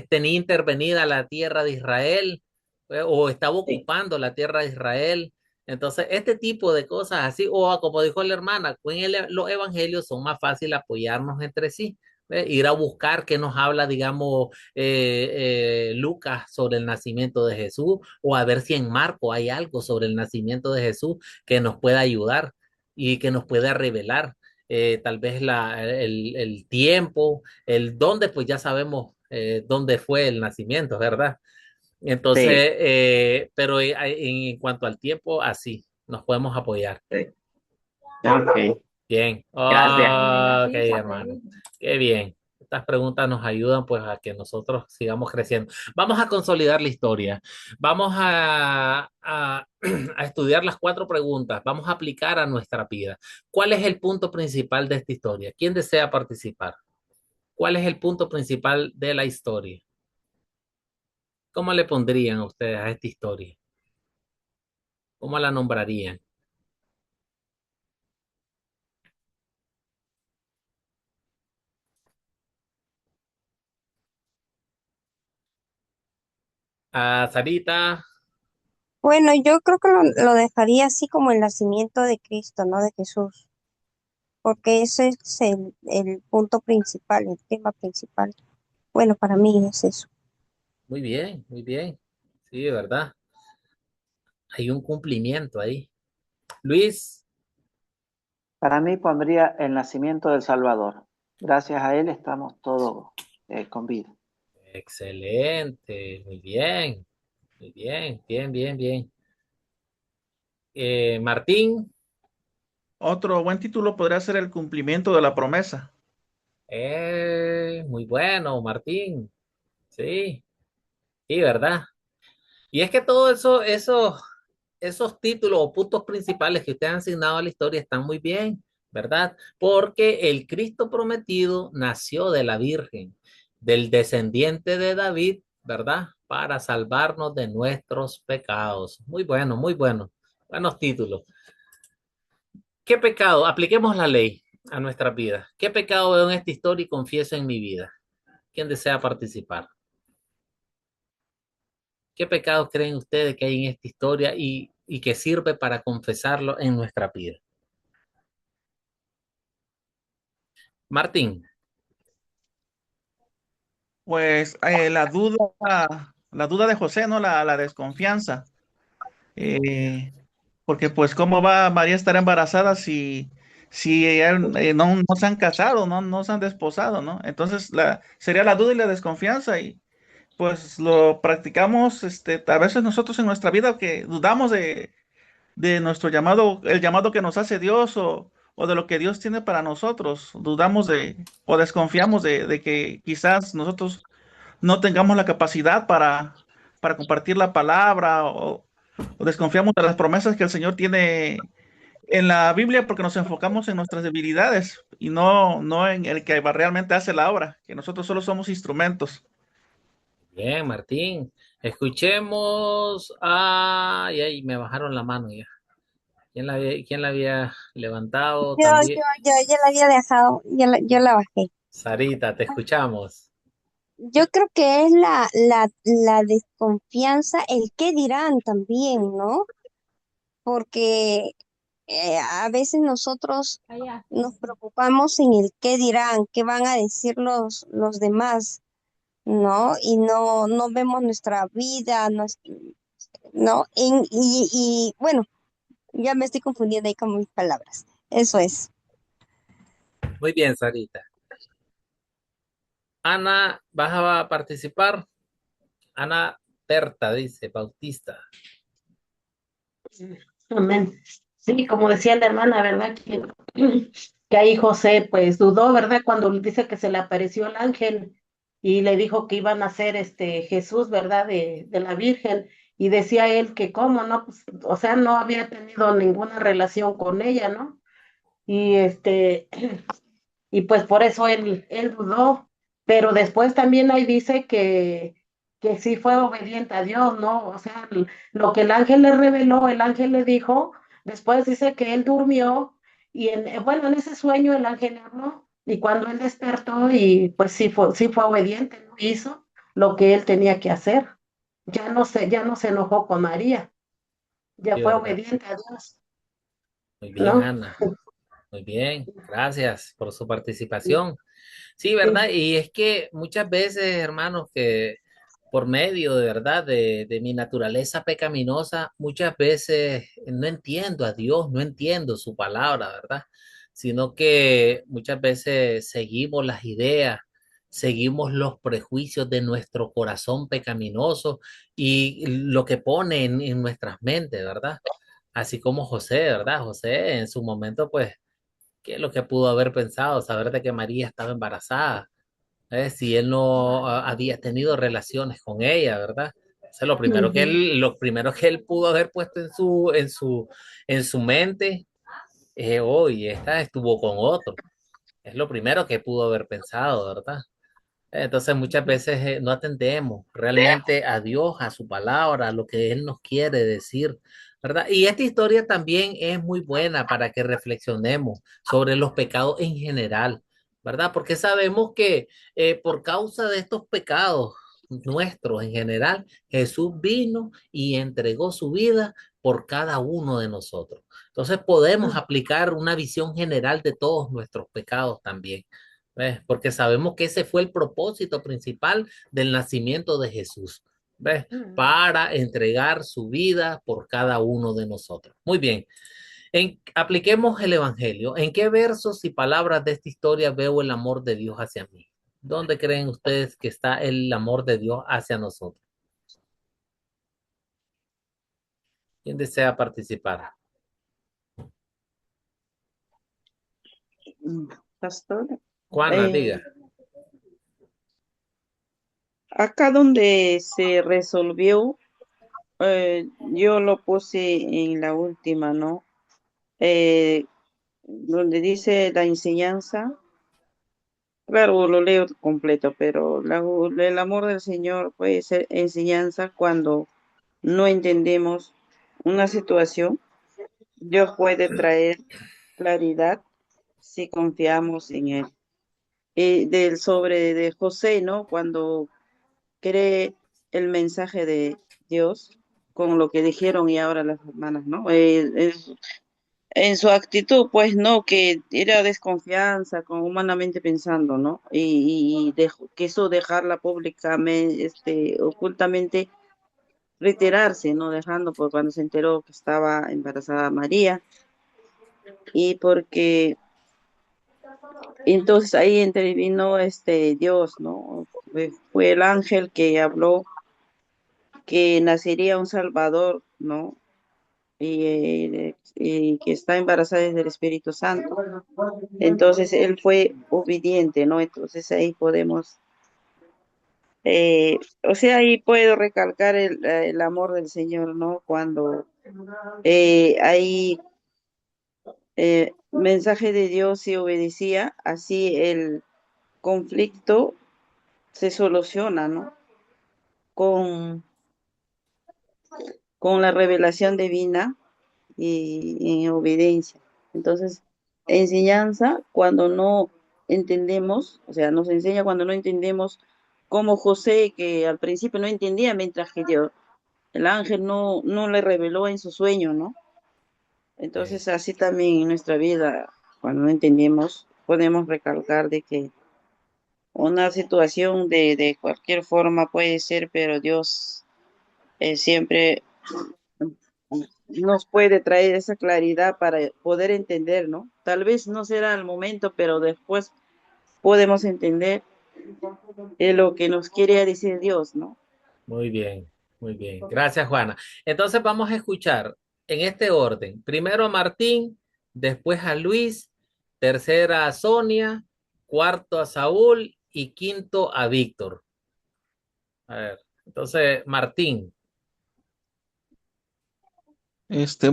S2: tenía intervenida la tierra de Israel, o estaba
S6: sí,
S2: ocupando la tierra de Israel. Entonces, este tipo de cosas así, o como dijo la hermana, los evangelios son más fáciles apoyarnos entre sí. Ir a buscar qué nos habla, digamos, Lucas sobre el nacimiento de Jesús, o a ver si en Marco hay algo sobre el nacimiento de Jesús que nos pueda ayudar y que nos pueda revelar tal vez el tiempo, el dónde, pues ya sabemos dónde fue el nacimiento, ¿verdad? Entonces,
S6: sí,
S2: pero en cuanto al tiempo, así nos podemos apoyar.
S6: sí. Ok,
S2: Bien,
S6: gracias.
S2: ok, hermano, qué bien. Estas preguntas nos ayudan pues a que nosotros sigamos creciendo. Vamos a consolidar la historia. Vamos a estudiar las 4 preguntas. Vamos a aplicar a nuestra vida. ¿Cuál es el punto principal de esta historia? ¿Quién desea participar? ¿Cuál es el punto principal de la historia? ¿Cómo le pondrían a ustedes a esta historia? ¿Cómo la nombrarían? Sarita,
S8: Bueno, yo creo que lo dejaría así como el nacimiento de Cristo, ¿no? De Jesús, porque ese es el punto principal, el tema principal. Bueno, para mí es eso.
S2: muy bien, muy bien. Sí, de verdad. Hay un cumplimiento ahí. Luis,
S1: Para mí pondría el nacimiento del Salvador. Gracias a él estamos todos con vida.
S2: excelente, muy bien, bien, bien, bien. Martín,
S4: Otro buen título podría ser El cumplimiento de la promesa.
S2: Muy bueno, Martín. Sí, sí, ¿verdad? Y es que todo esos títulos o puntos principales que ustedes han asignado a la historia están muy bien, ¿verdad? Porque el Cristo prometido nació de la Virgen, del descendiente de David, ¿verdad? Para salvarnos de nuestros pecados. Muy bueno, muy bueno. Buenos títulos. ¿Qué pecado? Apliquemos la ley a nuestras vidas. ¿Qué pecado veo en esta historia y confieso en mi vida? ¿Quién desea participar? ¿Qué pecados creen ustedes que hay en esta historia y que sirve para confesarlo en nuestra vida? Martín.
S4: Pues la duda de José, ¿no? La desconfianza. Eh, Porque pues cómo va María a estar embarazada si ella, no se han casado, no se han desposado, ¿no? Entonces sería la duda y la desconfianza y pues lo practicamos a veces nosotros en nuestra vida que dudamos de nuestro llamado, el llamado que nos hace Dios o de lo que Dios tiene para nosotros. Dudamos o desconfiamos de que quizás nosotros no tengamos la capacidad para compartir la palabra o desconfiamos de las promesas que el Señor tiene en la Biblia porque nos enfocamos en nuestras debilidades y no en el que realmente hace la obra, que nosotros solo somos instrumentos.
S2: Bien, Martín. Escuchemos. Ay, ay, me bajaron la mano ya. ¿Quién la había levantado
S8: Yo,
S2: también?
S8: yo ya la había dejado, yo la bajé.
S2: Sarita, te escuchamos.
S8: Yo creo que es la desconfianza, el qué dirán también, ¿no? Porque a veces nosotros nos preocupamos en el qué dirán, qué van a decir los demás, ¿no? Y no vemos nuestra vida, ¿no? Y bueno, ya me estoy confundiendo ahí con mis palabras. Eso es.
S2: Muy bien, Sarita. Ana, ¿vas a participar? Ana Berta dice, Bautista.
S16: Amén. Sí, como decía la hermana, ¿verdad? Que ahí José pues dudó, ¿verdad? Cuando le dice que se le apareció el ángel y le dijo que iban a ser Jesús, ¿verdad? De la Virgen. Y decía él que cómo, ¿no? Pues, o sea, no había tenido ninguna relación con ella, ¿no? Y y pues por eso él dudó, pero después también ahí dice que sí fue obediente a Dios, ¿no? O sea, lo que el ángel le reveló, el ángel le dijo, después dice que él durmió y bueno, en ese sueño el ángel le habló y cuando él despertó y pues sí fue obediente, ¿no? Hizo lo que él tenía que hacer. Ya no se enojó con María, ya
S2: Sí,
S16: fue
S2: ¿verdad?
S16: obediente a Dios,
S2: Muy bien,
S16: ¿no?
S2: Ana. Muy bien. Gracias por su participación. Sí, ¿verdad? Y es que muchas veces, hermanos, que por medio de verdad de mi naturaleza pecaminosa, muchas veces no entiendo a Dios, no entiendo su palabra, ¿verdad? Sino que muchas veces seguimos las ideas, seguimos los prejuicios de nuestro corazón pecaminoso y lo que pone en nuestras mentes, ¿verdad? Así como José, ¿verdad? José en su momento, pues, ¿qué es lo que pudo haber pensado? Saber de que María estaba embarazada, si él no había tenido relaciones con ella, ¿verdad? O sea, lo primero que él pudo haber puesto en su mente, oye, esta estuvo con otro. Es lo primero que pudo haber pensado, ¿verdad? Entonces muchas veces no atendemos realmente a Dios, a su palabra, a lo que Él nos quiere decir, ¿verdad? Y esta historia también es muy buena para que reflexionemos sobre los pecados en general, ¿verdad? Porque sabemos que por causa de estos pecados nuestros en general, Jesús vino y entregó su vida por cada uno de nosotros. Entonces podemos aplicar una visión general de todos nuestros pecados también. ¿Ves? Porque sabemos que ese fue el propósito principal del nacimiento de Jesús, ¿ves? Para entregar su vida por cada uno de nosotros. Muy bien, apliquemos el Evangelio. ¿En qué versos y palabras de esta historia veo el amor de Dios hacia mí? ¿Dónde creen ustedes que está el amor de Dios hacia nosotros? ¿Quién desea participar?
S15: Pastor,
S2: Juana,
S15: eh,
S2: diga.
S15: acá donde se resolvió, yo lo puse en la última, ¿no? Donde dice la enseñanza, claro, lo leo completo, pero el amor del Señor puede ser enseñanza cuando no entendemos una situación. Dios puede traer claridad si confiamos en Él. Del sobre de José, ¿no? Cuando cree el mensaje de Dios con lo que dijeron y ahora las hermanas, ¿no? En su actitud, pues no, que era desconfianza, con humanamente pensando, ¿no? Quiso dejarla públicamente, ocultamente retirarse, ¿no? Dejando, pues cuando se enteró que estaba embarazada María, y porque entonces ahí intervino Dios, ¿no? Fue el ángel que habló que nacería un Salvador, ¿no? Y que está embarazada desde el Espíritu Santo. Entonces él fue obediente, ¿no? Entonces ahí podemos, o sea, ahí puedo recalcar el amor del Señor, ¿no? Cuando hay mensaje de Dios y obedecía, así el conflicto se soluciona, ¿no? Con, con la revelación divina y en obediencia. Entonces, enseñanza cuando no entendemos, o sea, nos enseña cuando no entendemos, como José, que al principio no entendía, mientras que Dios, el ángel no le reveló en su sueño, ¿no? Entonces, así también en nuestra vida, cuando no entendemos, podemos recalcar de que una situación de cualquier forma puede ser, pero Dios siempre nos puede traer esa claridad para poder entender, ¿no? Tal vez no será el momento, pero después podemos entender lo que nos quiere decir Dios, ¿no?
S2: Muy bien, muy bien. Gracias, Juana. Entonces vamos a escuchar en este orden. Primero a Martín, después a Luis, tercera a Sonia, cuarto a Saúl y quinto a Víctor. A ver, entonces Martín.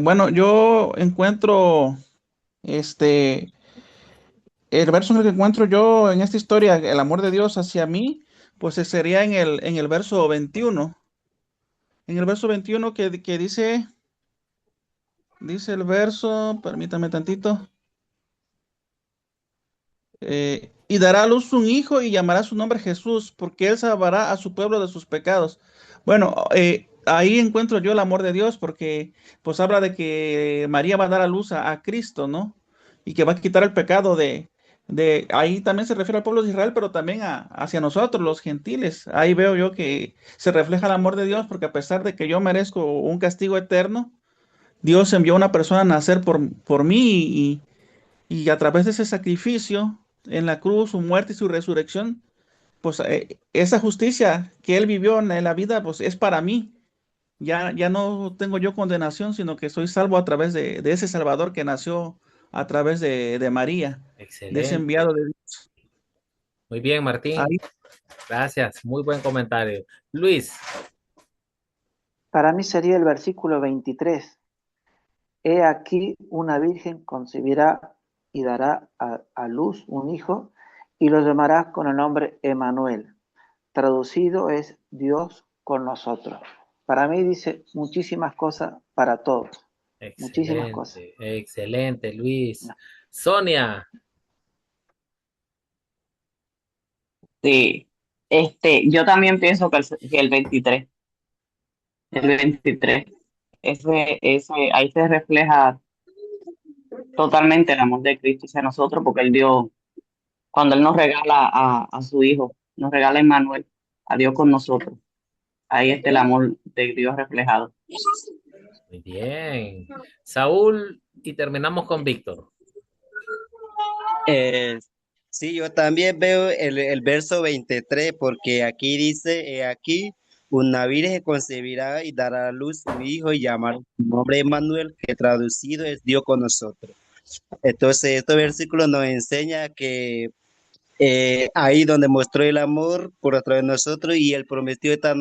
S4: Bueno, yo encuentro, el verso en el que encuentro yo en esta historia, el amor de Dios hacia mí, pues sería en el verso 21. En el verso 21 que dice el verso, permítame tantito, y dará a luz un hijo y llamará su nombre Jesús, porque él salvará a su pueblo de sus pecados. Bueno, ahí encuentro yo el amor de Dios, porque pues habla de que María va a dar a luz a Cristo, ¿no? Y que va a quitar el pecado ahí también se refiere al pueblo de Israel, pero también hacia nosotros, los gentiles. Ahí veo yo que se refleja el amor de Dios, porque a pesar de que yo merezco un castigo eterno, Dios envió a una persona a nacer por mí y a través de ese sacrificio en la cruz, su muerte y su resurrección, pues esa justicia que Él vivió en la vida, pues es para mí. Ya no tengo yo condenación, sino que soy salvo a través de ese Salvador que nació a través de María, de ese
S2: Excelente.
S4: enviado de Dios.
S2: Muy bien, Martín.
S4: Ahí,
S2: Gracias. Muy buen comentario. Luis.
S1: Para mí sería el versículo 23. He aquí una virgen concebirá y dará a luz un hijo y lo llamará con el nombre Emanuel. Traducido es Dios con nosotros. Para mí dice muchísimas cosas para todos. Muchísimas cosas.
S2: Excelente, excelente, Luis. Sonia.
S6: Sí, yo también pienso que el 23, ahí se refleja totalmente el amor de Cristo hacia nosotros, porque Él dio, cuando Él nos regala a su Hijo, nos regala a Emmanuel, a Dios con nosotros. Ahí está el amor de Dios reflejado.
S2: Muy bien. Saúl y terminamos con Víctor.
S14: Sí, yo también veo el verso 23 porque aquí dice, aquí una virgen concebirá y dará a luz un hijo y llamará su nombre Emmanuel, que traducido es Dios con nosotros. Entonces, este versículo nos enseña que ahí donde mostró el amor por a través de nosotros y Él prometió estar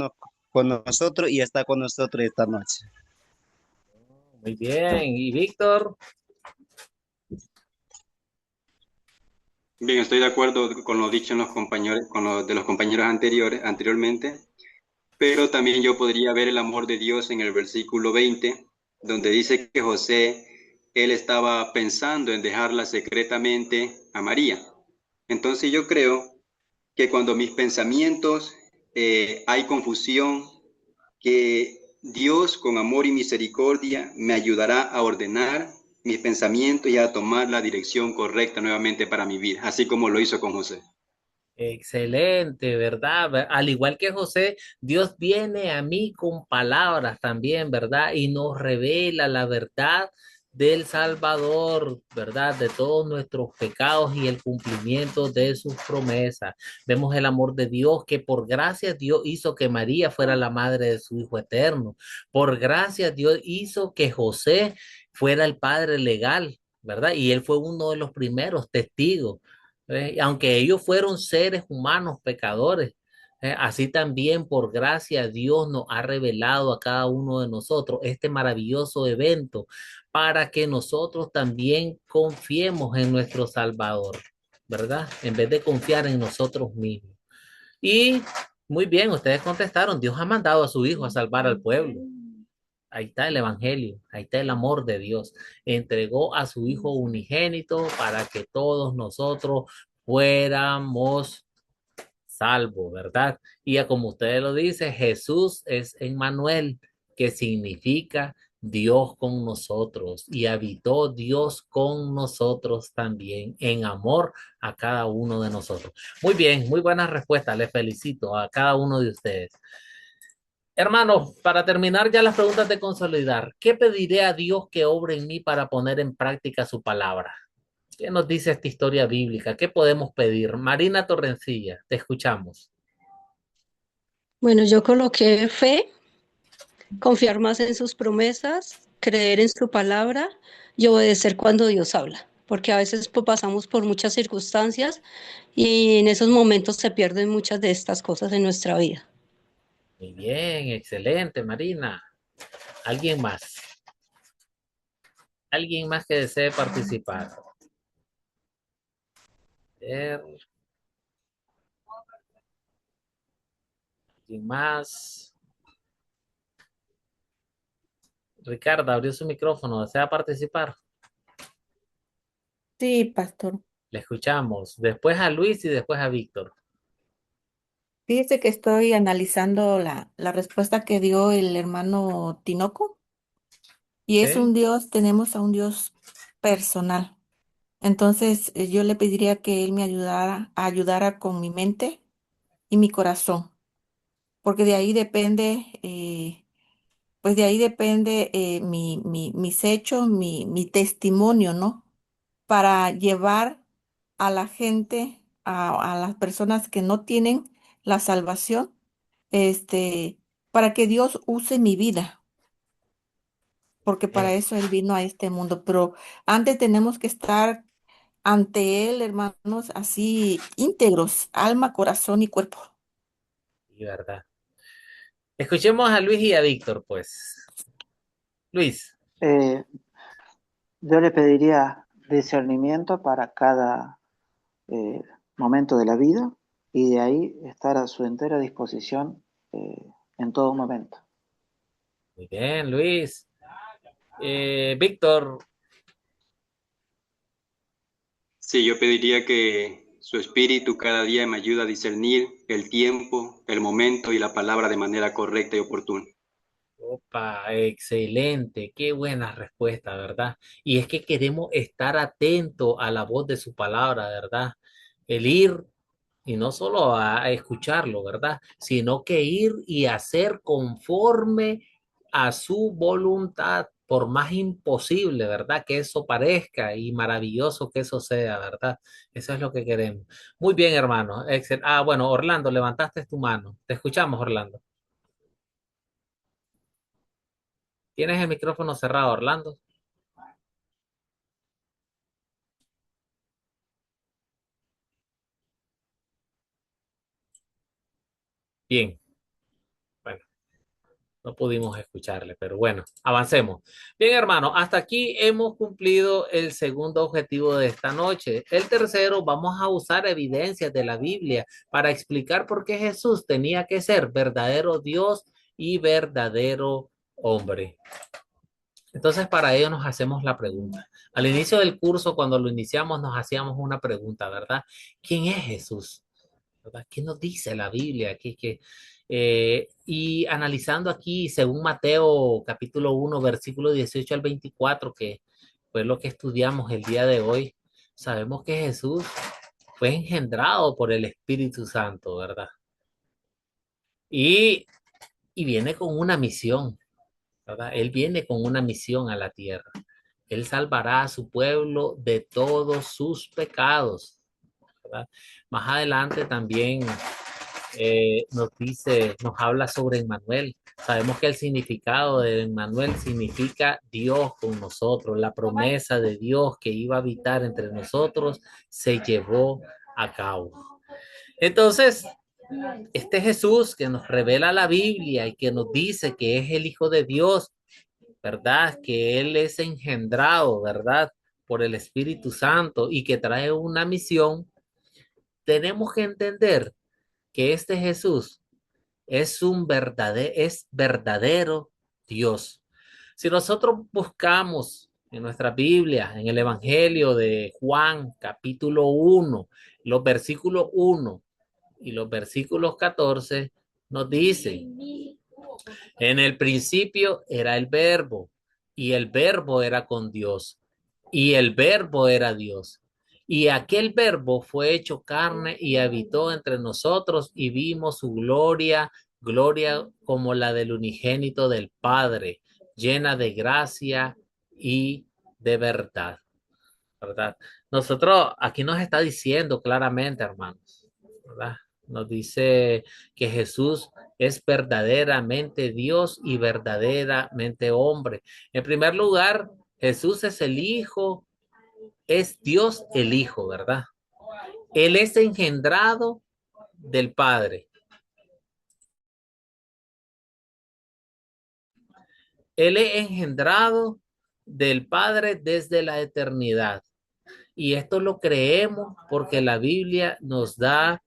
S14: con nosotros y está con nosotros esta noche.
S2: Muy bien. ¿Y Víctor?
S17: Bien, estoy de acuerdo con lo dicho en los compañeros, con lo de los compañeros anteriormente, pero también yo podría ver el amor de Dios en el versículo 20, donde dice que José, él estaba pensando en dejarla secretamente a María. Entonces yo creo que cuando mis pensamientos hay confusión, que Dios con amor y misericordia me ayudará a ordenar mis pensamientos y a tomar la dirección correcta nuevamente para mi vida, así como lo hizo con José.
S2: Excelente, ¿verdad? Al igual que José, Dios viene a mí con palabras también, ¿verdad? Y nos revela la verdad del Salvador, ¿verdad? De todos nuestros pecados y el cumplimiento de sus promesas. Vemos el amor de Dios que por gracia Dios hizo que María fuera la madre de su Hijo eterno. Por gracia Dios hizo que José fuera el padre legal, ¿verdad? Y él fue uno de los primeros testigos. Aunque ellos fueron seres humanos pecadores, así también por gracia Dios nos ha revelado a cada uno de nosotros este maravilloso evento para que nosotros también confiemos en nuestro Salvador, ¿verdad? En vez de confiar en nosotros mismos. Y muy bien, ustedes contestaron, Dios ha mandado a su Hijo a salvar al pueblo. Ahí está el evangelio, ahí está el amor de Dios. Entregó a su Hijo unigénito para que todos nosotros fuéramos salvos, ¿verdad? Y como ustedes lo dicen, Jesús es Emmanuel, que significa Dios con nosotros. Y habitó Dios con nosotros también, en amor a cada uno de nosotros. Muy bien, muy buena respuesta. Les felicito a cada uno de ustedes. Hermanos, para terminar ya las preguntas de consolidar, ¿qué pediré a Dios que obre en mí para poner en práctica su palabra? ¿Qué nos dice esta historia bíblica? ¿Qué podemos pedir? Marina Torrencilla, te escuchamos.
S10: Bueno, yo coloqué fe, confiar más en sus promesas, creer en su palabra y obedecer cuando Dios habla, porque a veces pasamos por muchas circunstancias y en esos momentos se pierden muchas de estas cosas en nuestra vida.
S2: Muy bien, excelente, Marina. ¿Alguien más? ¿Alguien más que desee participar? ¿Alguien más? Ricardo, abrió su micrófono. ¿Desea participar?
S11: Sí, pastor.
S2: Le escuchamos. Después a Luis y después a Víctor.
S11: Fíjese que estoy analizando la respuesta que dio el hermano Tinoco y es
S2: ¿Sí?
S11: un Dios, tenemos a un Dios personal. Entonces, yo le pediría que él me ayudara con mi mente y mi corazón, porque de ahí depende, pues de ahí depende mis hechos, mi testimonio, ¿no? Para llevar a la gente, a las personas que no tienen la salvación, este, para que Dios use mi vida, porque para eso Él vino a este mundo. Pero antes tenemos que estar ante Él, hermanos, así íntegros, alma, corazón y cuerpo.
S2: Y verdad. Escuchemos a Luis y a Víctor, pues. Luis.
S1: Yo le pediría discernimiento para cada momento de la vida y de ahí estar a su entera disposición en todo momento.
S2: Muy bien, Luis. Víctor.
S17: Sí, yo pediría que su espíritu cada día me ayude a discernir el tiempo, el momento y la palabra de manera correcta y oportuna.
S2: Opa, excelente, qué buena respuesta, ¿verdad? Y es que queremos estar atentos a la voz de su palabra, ¿verdad? El ir y no solo a escucharlo, ¿verdad? Sino que ir y hacer conforme a su voluntad, por más imposible, ¿verdad? Que eso parezca y maravilloso que eso sea, ¿verdad? Eso es lo que queremos. Muy bien, hermano. Bueno, Orlando, levantaste tu mano. Te escuchamos, Orlando. Tienes el micrófono cerrado, Orlando. Bien, bueno, no pudimos escucharle, pero bueno, avancemos. Bien, hermano, hasta aquí hemos cumplido el segundo objetivo de esta noche. El tercero, vamos a usar evidencias de la Biblia para explicar por qué Jesús tenía que ser verdadero Dios y verdadero hombre. Entonces, para ello nos hacemos la pregunta. Al inicio del curso, cuando lo iniciamos, nos hacíamos una pregunta, ¿verdad? ¿Quién es Jesús? ¿Verdad? ¿Qué nos dice la Biblia? Y analizando aquí, según Mateo capítulo 1, versículo 18 al 24, que fue lo que estudiamos el día de hoy, sabemos que Jesús fue engendrado por el Espíritu Santo, ¿verdad? Y, y viene con una misión, ¿verdad? Él viene con una misión a la tierra. Él salvará a su pueblo de todos sus pecados, ¿verdad? Más adelante también nos habla sobre Emmanuel. Sabemos que el significado de Emmanuel significa Dios con nosotros. La promesa de Dios que iba a habitar entre nosotros se llevó a cabo. Entonces, este Jesús que nos revela la Biblia y que nos dice que es el Hijo de Dios, ¿verdad? Que Él es engendrado, ¿verdad? Por el Espíritu Santo y que trae una misión, tenemos que entender que este Jesús es verdadero Dios. Si nosotros buscamos en nuestra Biblia, en el Evangelio de Juan, capítulo 1, los versículos 1 y los versículos 14, nos dicen, en el principio era el verbo, y el verbo era con Dios, y el verbo era Dios. Y aquel verbo fue hecho carne y habitó entre nosotros y vimos su gloria, gloria como la del unigénito del Padre, llena de gracia y de verdad. ¿Verdad? Nosotros, aquí nos está diciendo claramente, hermanos, ¿verdad? Nos dice que Jesús es verdaderamente Dios y verdaderamente hombre. En primer lugar, Jesús es el Hijo, es Dios el Hijo, ¿verdad? Él es engendrado del Padre. Él es engendrado del Padre desde la eternidad. Y esto lo creemos porque la Biblia nos da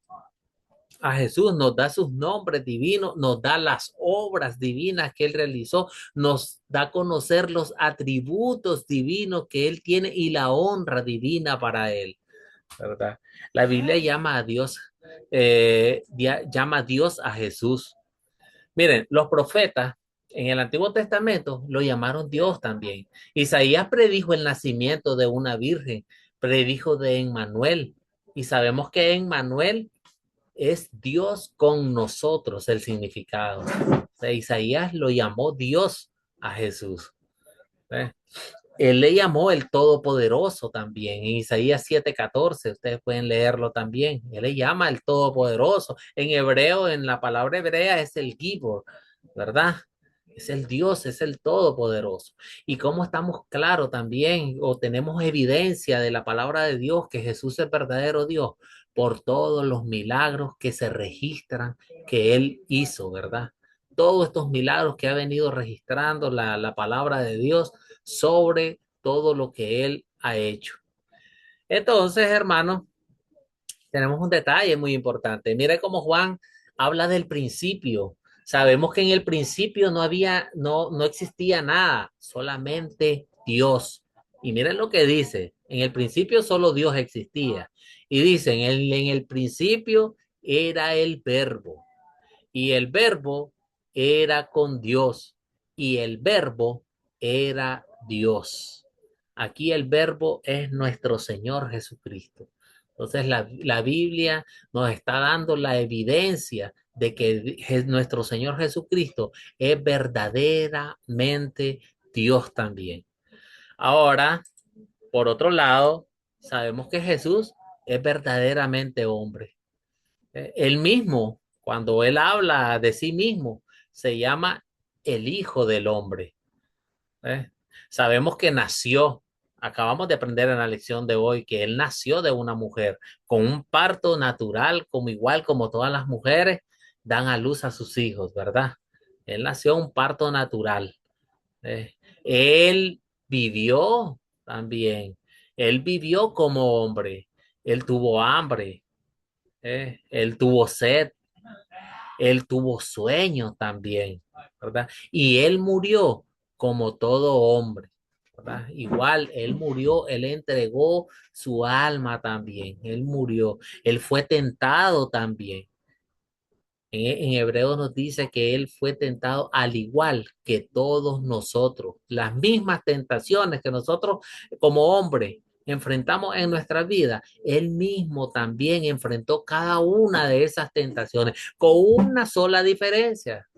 S2: a Jesús, nos da sus nombres divinos, nos da las obras divinas que Él realizó, nos da a conocer los atributos divinos que Él tiene y la honra divina para Él, ¿verdad? La Biblia llama a Dios, llama a Dios a Jesús. Miren, los profetas en el Antiguo Testamento lo llamaron Dios también. Isaías predijo el nacimiento de una virgen, predijo de Emmanuel, y sabemos que Emmanuel es Dios con nosotros, el significado. O sea, Isaías lo llamó Dios a Jesús. ¿Eh? Él le llamó el Todopoderoso también. En Isaías 7:14, ustedes pueden leerlo también. Él le llama el Todopoderoso. En hebreo, en la palabra hebrea, es el Gibor, ¿verdad? Es el Dios, es el Todopoderoso. Y cómo estamos claros también, o tenemos evidencia de la palabra de Dios, que Jesús es verdadero Dios, por todos los milagros que se registran que Él hizo, ¿verdad? Todos estos milagros que ha venido registrando la palabra de Dios sobre todo lo que Él ha hecho. Entonces, hermanos, tenemos un detalle muy importante. Mire cómo Juan habla del principio. Sabemos que en el principio no existía nada, solamente Dios. Y miren lo que dice, en el principio solo Dios existía. Y dicen, en el principio era el verbo, y el verbo era con Dios, y el verbo era Dios. Aquí el verbo es nuestro Señor Jesucristo. Entonces la Biblia nos está dando la evidencia de que nuestro Señor Jesucristo es verdaderamente Dios también. Ahora, por otro lado, sabemos que Jesús es verdaderamente hombre. Él mismo, cuando él habla de sí mismo, se llama el Hijo del Hombre. Sabemos que nació, acabamos de aprender en la lección de hoy, que él nació de una mujer con un parto natural, como igual como todas las mujeres, dan a luz a sus hijos, ¿verdad? Él nació un parto natural. Él vivió también. Él vivió como hombre. Él tuvo hambre. Él tuvo sed. Él tuvo sueño también, ¿verdad? Y él murió como todo hombre, ¿verdad? Igual, él murió, él entregó su alma también, él murió, él fue tentado también. En Hebreos nos dice que él fue tentado al igual que todos nosotros. Las mismas tentaciones que nosotros como hombres enfrentamos en nuestra vida, él mismo también enfrentó cada una de esas tentaciones con una sola diferencia,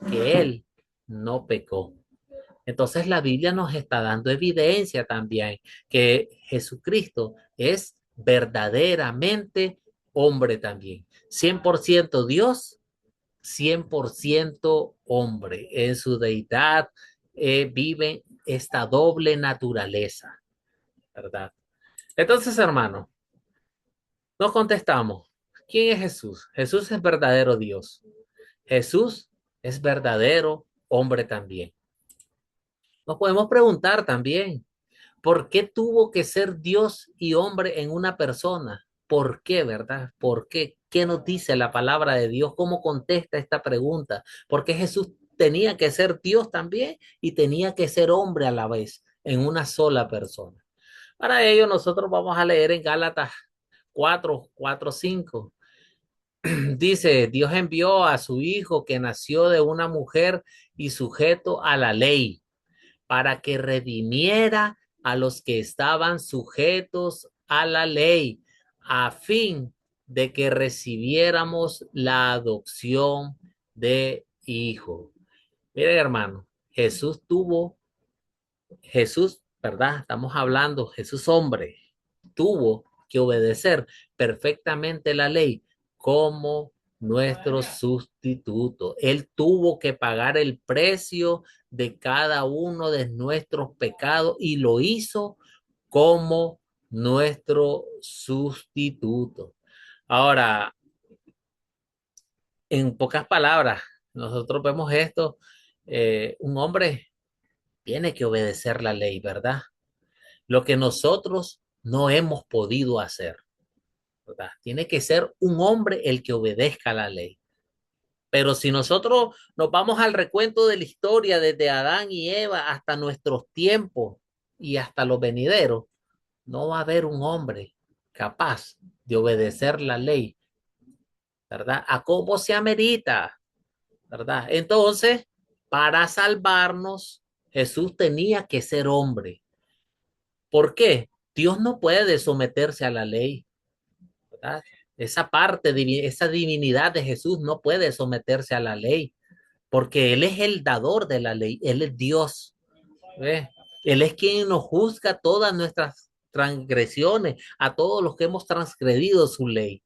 S2: que él no pecó. Entonces la Biblia nos está dando evidencia también que Jesucristo es verdaderamente hombre también. 100% Dios, 100% hombre. En su deidad vive esta doble naturaleza, ¿verdad? Entonces, hermano, nos contestamos. ¿Quién es Jesús? Jesús es verdadero Dios. Jesús es verdadero hombre también. Nos podemos preguntar también, ¿por qué tuvo que ser Dios y hombre en una persona? ¿Por qué, verdad? ¿Por qué? ¿Qué nos dice la palabra de Dios? ¿Cómo contesta esta pregunta? ¿Por qué Jesús tenía que ser Dios también y tenía que ser hombre a la vez en una sola persona? Para ello nosotros vamos a leer en Gálatas 4:5. Dice, Dios envió a su Hijo que nació de una mujer y sujeto a la ley para que redimiera a los que estaban sujetos a la ley, a fin de que recibiéramos la adopción de hijo. Miren, hermano, Jesús, ¿verdad? Estamos hablando, Jesús hombre, tuvo que obedecer perfectamente la ley como nuestro sustituto. Él tuvo que pagar el precio de cada uno de nuestros pecados y lo hizo como nuestro sustituto. Ahora, en pocas palabras, nosotros vemos esto, un hombre tiene que obedecer la ley, ¿verdad? Lo que nosotros no hemos podido hacer, ¿verdad? Tiene que ser un hombre el que obedezca la ley. Pero si nosotros nos vamos al recuento de la historia desde Adán y Eva hasta nuestros tiempos y hasta los venideros, no va a haber un hombre capaz de obedecer la ley, ¿verdad? A cómo se amerita, ¿verdad? Entonces, para salvarnos, Jesús tenía que ser hombre. ¿Por qué? Dios no puede someterse a la ley, ¿verdad? Esa parte, esa divinidad de Jesús no puede someterse a la ley, porque Él es el dador de la ley, Él es Dios. ¿Ves? Él es quien nos juzga todas nuestras transgresiones, a todos los que hemos transgredido su ley,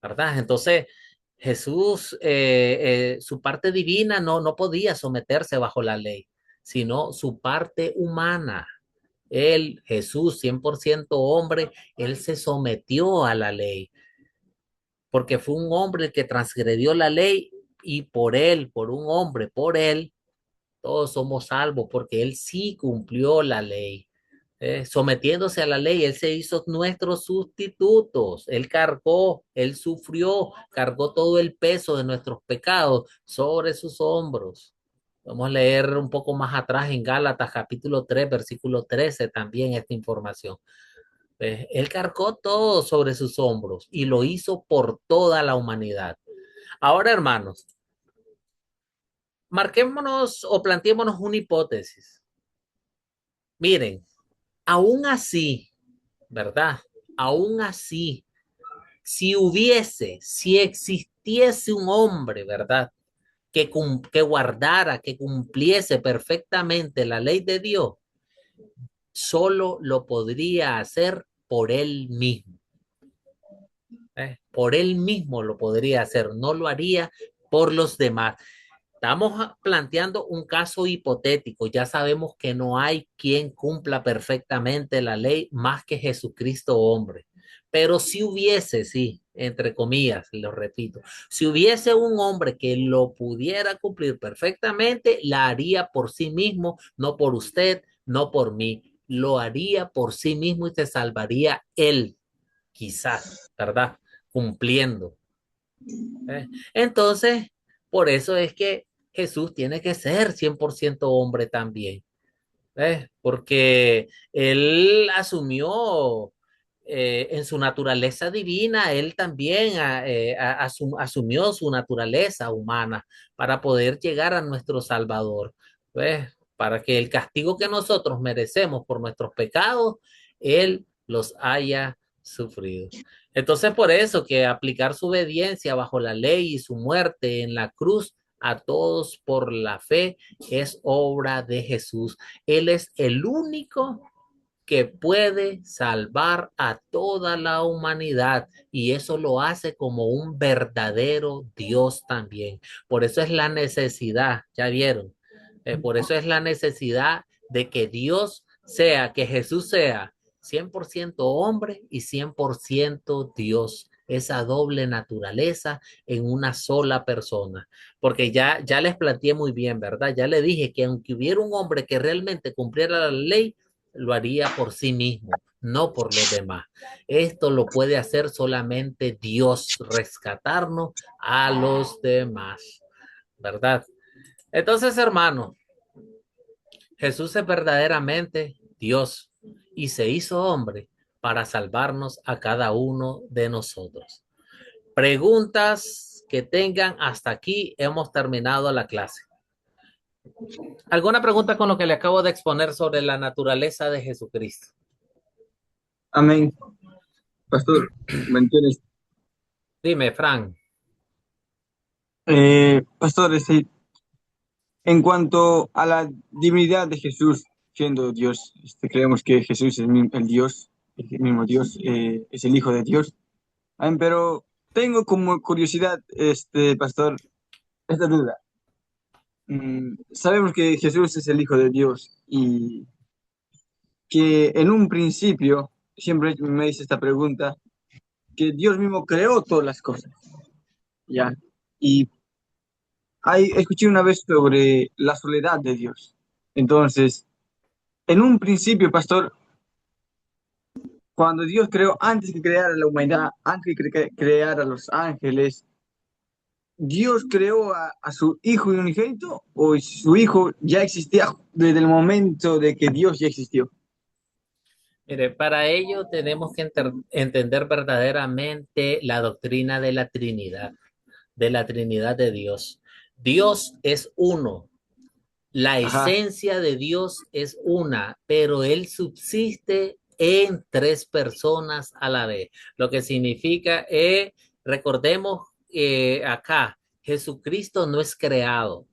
S2: ¿verdad? Entonces, Jesús, su parte divina no podía someterse bajo la ley, sino su parte humana. Él, Jesús, 100% hombre, él se sometió a la ley, porque fue un hombre el que transgredió la ley y por él, por un hombre, por él, todos somos salvos, porque él sí cumplió la ley. Sometiéndose a la ley, él se hizo nuestros sustitutos, él cargó, él sufrió, cargó todo el peso de nuestros pecados sobre sus hombros. Vamos a leer un poco más atrás en Gálatas capítulo 3, versículo 13 también esta información. Él cargó todo sobre sus hombros y lo hizo por toda la humanidad. Ahora, hermanos, marquémonos o planteémonos una hipótesis. Miren, aún así, ¿verdad? Aún así, si existiese un hombre, ¿verdad? Que guardara, que cumpliese perfectamente la ley de Dios, solo lo podría hacer por él mismo. Por él mismo lo podría hacer, no lo haría por los demás. Estamos planteando un caso hipotético. Ya sabemos que no hay quien cumpla perfectamente la ley más que Jesucristo hombre. Pero si hubiese, sí, entre comillas, lo repito, si hubiese un hombre que lo pudiera cumplir perfectamente, la haría por sí mismo, no por usted, no por mí. Lo haría por sí mismo y se salvaría él, quizás, ¿verdad? Cumpliendo. Entonces, por eso es que Jesús tiene que ser 100% hombre también. Porque él asumió en su naturaleza divina, él también asumió su naturaleza humana para poder llegar a nuestro Salvador, ¿ves? Para que el castigo que nosotros merecemos por nuestros pecados, él los haya sufrido. Entonces, por eso que aplicar su obediencia bajo la ley y su muerte en la cruz a todos por la fe es obra de Jesús. Él es el único que puede salvar a toda la humanidad y eso lo hace como un verdadero Dios también. Por eso es la necesidad, ya vieron, por eso es la necesidad de que Dios sea, que Jesús sea 100% hombre y 100% Dios. Esa doble naturaleza en una sola persona. Porque ya les planteé muy bien, ¿verdad? Ya le dije que aunque hubiera un hombre que realmente cumpliera la ley, lo haría por sí mismo, no por los demás. Esto lo puede hacer solamente Dios, rescatarnos a los demás, ¿verdad? Entonces, hermano, Jesús es verdaderamente Dios y se hizo hombre para salvarnos a cada uno de nosotros. Preguntas que tengan hasta aquí, hemos terminado la clase. ¿Alguna pregunta con lo que le acabo de exponer sobre la naturaleza de Jesucristo?
S18: Amén. Pastor, bendiciones.
S2: Dime, Frank.
S18: Pastor, en cuanto a la divinidad de Jesús siendo Dios, creemos que Jesús es el Dios, el mismo Dios, es el Hijo de Dios. Amén, pero tengo como curiosidad, pastor, esta duda. Sabemos que Jesús es el Hijo de Dios y que en un principio, siempre me hice esta pregunta, que Dios mismo creó todas las cosas, ¿ya? Y escuché una vez sobre la soledad de Dios. Entonces, en un principio, pastor, cuando Dios creó, antes que creara la humanidad, antes que creara los ángeles, ¿Dios creó a su Hijo unigénito o su Hijo ya existía desde el momento de que Dios ya existió?
S2: Mire, para ello tenemos que entender verdaderamente la doctrina de la Trinidad de Dios. Dios es uno, la
S18: Ajá.
S2: esencia de Dios es una, pero Él subsiste en tres personas a la vez. Lo que significa, recordemos acá, Jesucristo no es creado,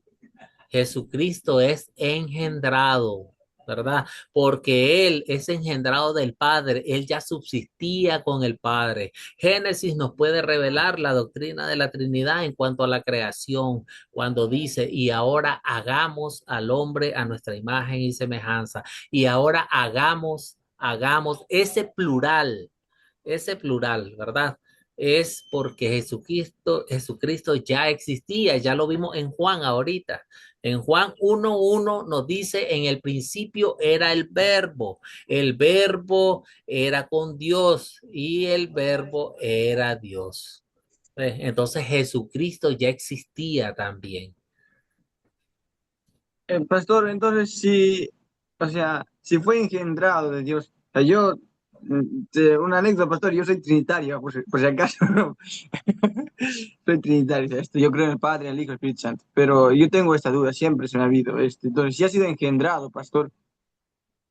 S2: Jesucristo es engendrado, ¿verdad? Porque Él es engendrado del Padre, Él ya subsistía con el Padre. Génesis nos puede revelar la doctrina de la Trinidad en cuanto a la creación, cuando dice, y ahora hagamos al hombre a nuestra imagen y semejanza, y ahora hagamos ese plural, ¿verdad? Es porque Jesucristo ya existía, ya lo vimos en Juan ahorita. En Juan 1:1 nos dice, en el principio era el verbo era con Dios y el verbo era Dios. Entonces Jesucristo ya existía también.
S18: Pastor, entonces sí, o sea, si fue engendrado de Dios, o sea, una anécdota, pastor, yo soy trinitario, por si acaso, soy trinitario, yo creo en el Padre, el Hijo, el Espíritu Santo, pero yo tengo esta duda, siempre se me ha habido, entonces si ha sido engendrado, pastor,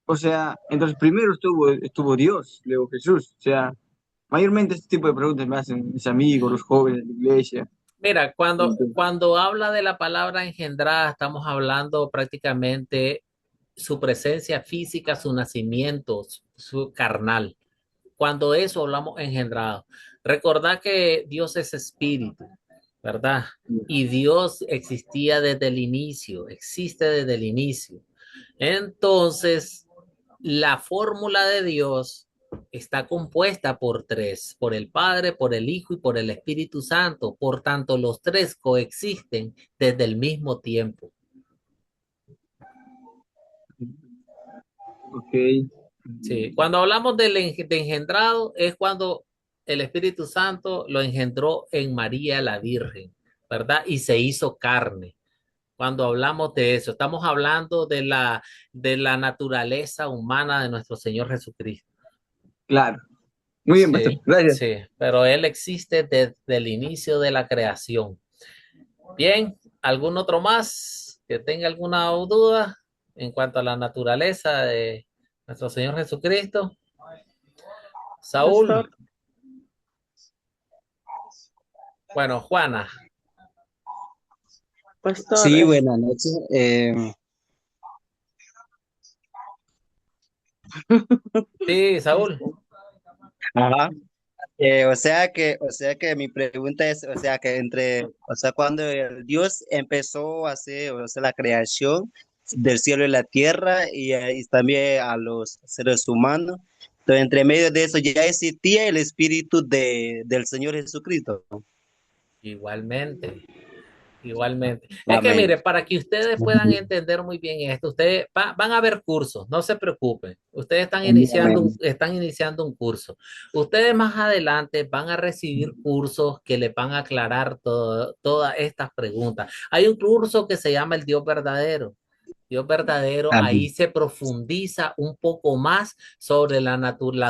S18: o sea, entonces primero estuvo Dios, luego Jesús, o sea, mayormente este tipo de preguntas me hacen mis amigos, los jóvenes de la iglesia.
S2: Mira, cuando habla de la palabra engendrada, estamos hablando prácticamente su presencia física, su nacimiento, su carnal. Cuando eso hablamos engendrado. Recordad que Dios es espíritu, ¿verdad? Y Dios existía desde el inicio, existe desde el inicio. Entonces, la fórmula de Dios está compuesta por tres, por el Padre, por el Hijo y por el Espíritu Santo. Por tanto, los tres coexisten desde el mismo tiempo.
S18: Ok.
S2: Sí, cuando hablamos de engendrado es cuando el Espíritu Santo lo engendró en María la Virgen, ¿verdad? Y se hizo carne. Cuando hablamos de eso, estamos hablando de la naturaleza humana de nuestro Señor Jesucristo.
S18: Claro. Muy bien, pastor.
S2: Sí,
S18: Gracias.
S2: sí, pero Él existe desde el inicio de la creación. Bien, ¿algún otro más que tenga alguna duda en cuanto a la naturaleza de nuestro Señor Jesucristo? Saúl.
S15: Pastor,
S2: Bueno, Juana.
S15: pastor,
S14: Sí, buenas noches.
S2: Sí, Saúl.
S14: Ajá. O sea que mi pregunta es, o sea que cuando Dios empezó a hacer, o sea, la creación del cielo y la tierra y también a los seres humanos, entonces entre medio de eso ya existía el espíritu del Señor Jesucristo.
S2: Igualmente. Igualmente. Es que
S14: Amén.
S2: mire, para que ustedes puedan entender muy bien esto, ustedes van a ver cursos, no se preocupen. Ustedes
S14: Amén.
S2: están iniciando un curso. Ustedes más adelante van a recibir cursos que les van a aclarar todas estas preguntas. Hay un curso que se llama el Dios verdadero. Dios verdadero, ahí
S14: Amén.
S2: se profundiza un poco más sobre la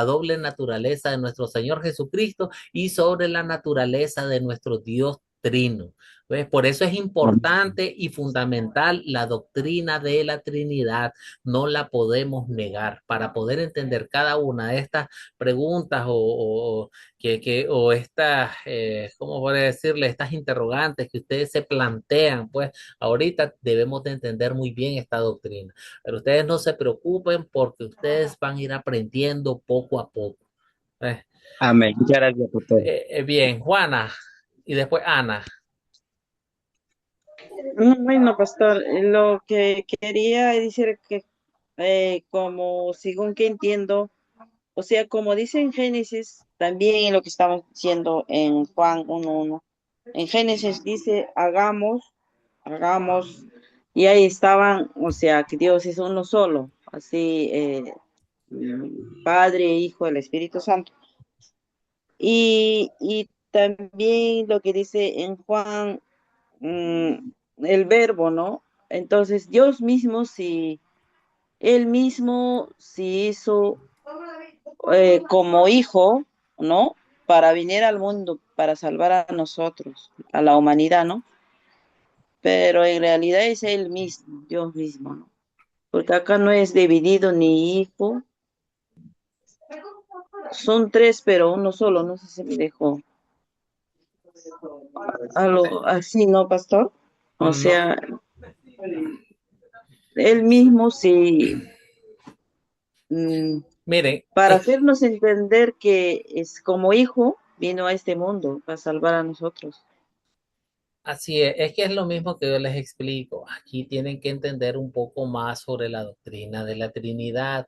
S2: doble naturaleza de nuestro Señor Jesucristo y sobre la naturaleza de nuestro Dios Trino. ¿Ves? Por eso es importante y fundamental la doctrina de la Trinidad. No la podemos negar. Para poder entender cada una de estas preguntas o estas, ¿cómo voy a decirle? Estas interrogantes que ustedes se plantean, pues ahorita debemos de entender muy bien esta doctrina. Pero ustedes no se preocupen porque ustedes van a ir aprendiendo poco a poco. ¿Ves?
S14: Amén. Muchas gracias, pastor.
S2: Bien, Juana y después Ana.
S15: Bueno, pastor, lo que quería decir que, como según que entiendo, o sea, como dice en Génesis, también en lo que estamos diciendo en Juan 1:1, en Génesis dice, hagamos, y ahí estaban, o sea, que Dios es uno solo, así, Padre, Hijo, el Espíritu Santo. Y también lo que dice en Juan, el verbo, ¿no? Entonces, Dios mismo, si Él mismo se hizo como hijo, ¿no? Para venir al mundo, para salvar a nosotros, a la humanidad, ¿no? Pero en realidad es Él mismo, Dios mismo, ¿no? Porque acá no es dividido ni hijo, son tres, pero uno solo, no sé si me dejó. Así, ¿no, pastor? O
S2: No,
S15: sea, Él mismo sí,
S2: miren,
S15: para hacernos entender que es como hijo, vino a este mundo para salvar a nosotros.
S2: así es que es lo mismo que yo les explico. Aquí tienen que entender un poco más sobre la doctrina de la Trinidad.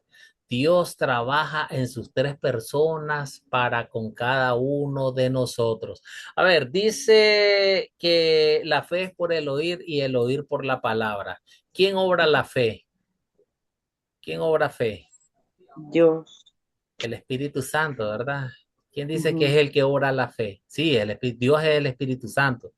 S2: Dios trabaja en sus tres personas para con cada uno de nosotros. A ver, dice que la fe es por el oír y el oír por la palabra. ¿Quién obra la fe? ¿Quién obra fe?
S15: Dios.
S2: El Espíritu Santo, ¿verdad? ¿Quién dice que es
S15: Ujú.
S2: el que obra la fe? Sí, Dios es el Espíritu Santo.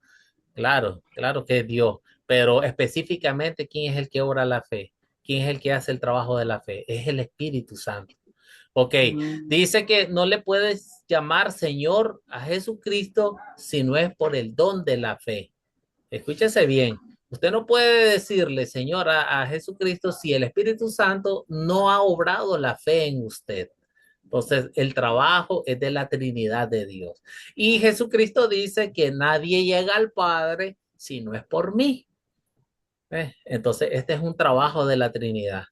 S2: Claro, claro que es Dios, pero específicamente, ¿quién es el que obra la fe? ¿Quién es el que hace el trabajo de la fe? Es el Espíritu Santo. Ok, dice que no le puedes llamar Señor a Jesucristo si no es por el don de la fe. Escúchese bien. Usted no puede decirle Señor a Jesucristo si el Espíritu Santo no ha obrado la fe en usted. Entonces, el trabajo es de la Trinidad de Dios. Y Jesucristo dice que nadie llega al Padre si no es por mí. Entonces, este es un trabajo de la Trinidad.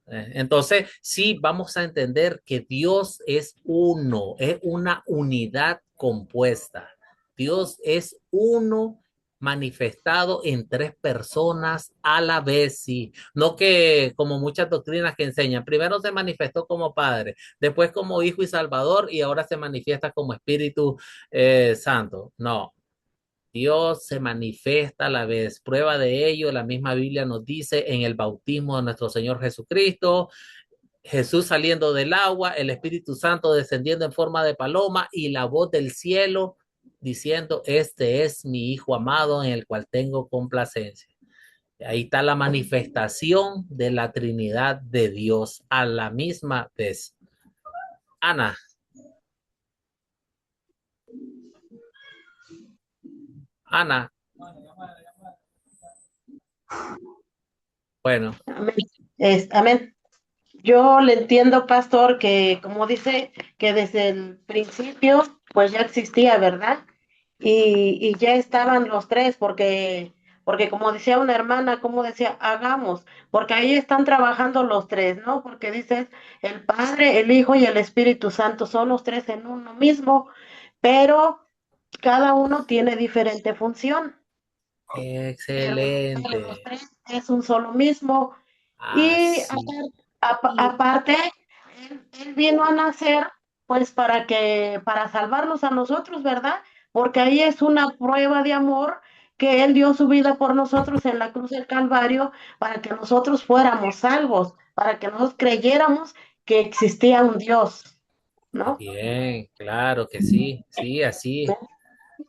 S2: Entonces, sí, vamos a entender que Dios es uno, es una unidad compuesta. Dios es uno manifestado en tres personas a la vez, sí. No que como muchas doctrinas que enseñan, primero se manifestó como Padre, después como Hijo y Salvador y ahora se manifiesta como Espíritu Santo. No, Dios se manifiesta a la vez. Prueba de ello, la misma Biblia nos dice en el bautismo de nuestro Señor Jesucristo, Jesús saliendo del agua, el Espíritu Santo descendiendo en forma de paloma y la voz del cielo diciendo, este es mi Hijo amado en el cual tengo complacencia. Ahí está la manifestación de la Trinidad de Dios a la misma vez. Ana. Ana. Bueno.
S16: Amén. Amén. Yo le entiendo, pastor, que como dice, que desde el principio, pues ya existía, ¿verdad? Y ya estaban los tres, porque como decía una hermana, como decía, hagamos, porque ahí están trabajando los tres, ¿no? Porque dices, el Padre, el Hijo y el Espíritu Santo son los tres en uno mismo, pero cada uno tiene diferente función.
S2: Excelente.
S16: Pero los tres es un solo mismo. Y
S2: Sí.
S16: aparte, él vino a nacer, pues para salvarnos a nosotros, ¿verdad? Porque ahí es una prueba de amor que él dio su vida por nosotros en la cruz del Calvario para que nosotros fuéramos salvos, para que nosotros creyéramos que existía un Dios, ¿no?
S2: Bien, claro que sí, sí, así es.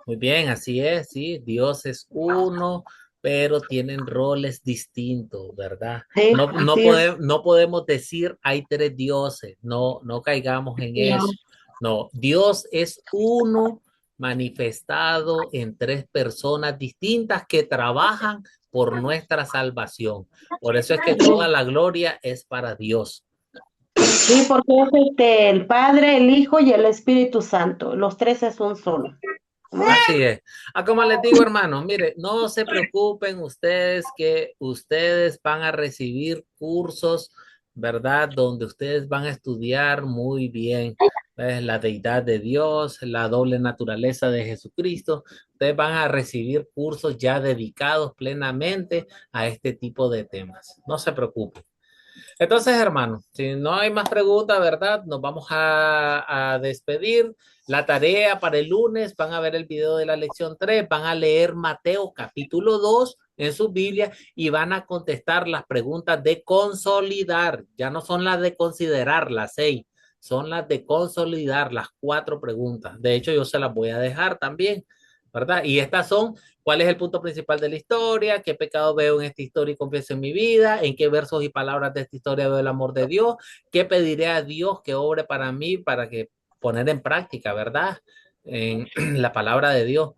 S2: Muy bien, así es, sí, Dios es uno, pero tienen roles distintos, ¿verdad?
S16: Sí,
S2: No podemos decir hay tres dioses, no caigamos en eso. No, Dios es uno manifestado en tres personas distintas que trabajan por nuestra salvación. Por eso es que toda la gloria es para Dios.
S16: Sí, porque es el Padre, el Hijo y el Espíritu Santo. Los tres es un solo.
S2: Así es. Como les digo, hermanos, mire, no se preocupen ustedes que ustedes van a recibir cursos, ¿verdad? Donde ustedes van a estudiar muy bien la deidad de Dios, la doble naturaleza de Jesucristo. Ustedes van a recibir cursos ya dedicados plenamente a este tipo de temas. No se preocupen. Entonces, hermano, si no hay más preguntas, ¿verdad? Nos vamos a despedir. La tarea para el lunes, van a ver el video de la lección 3, van a leer Mateo capítulo 2 en su Biblia y van a contestar las preguntas de consolidar. Ya no son las de considerar, las 6, son las de consolidar, las 4 preguntas. De hecho, yo se las voy a dejar también, ¿verdad? Y estas son: ¿cuál es el punto principal de la historia? ¿Qué pecado veo en esta historia y confieso en mi vida? ¿En qué versos y palabras de esta historia veo el amor de Dios? ¿Qué pediré a Dios que obre para mí para que poner en práctica, verdad? En la palabra de Dios.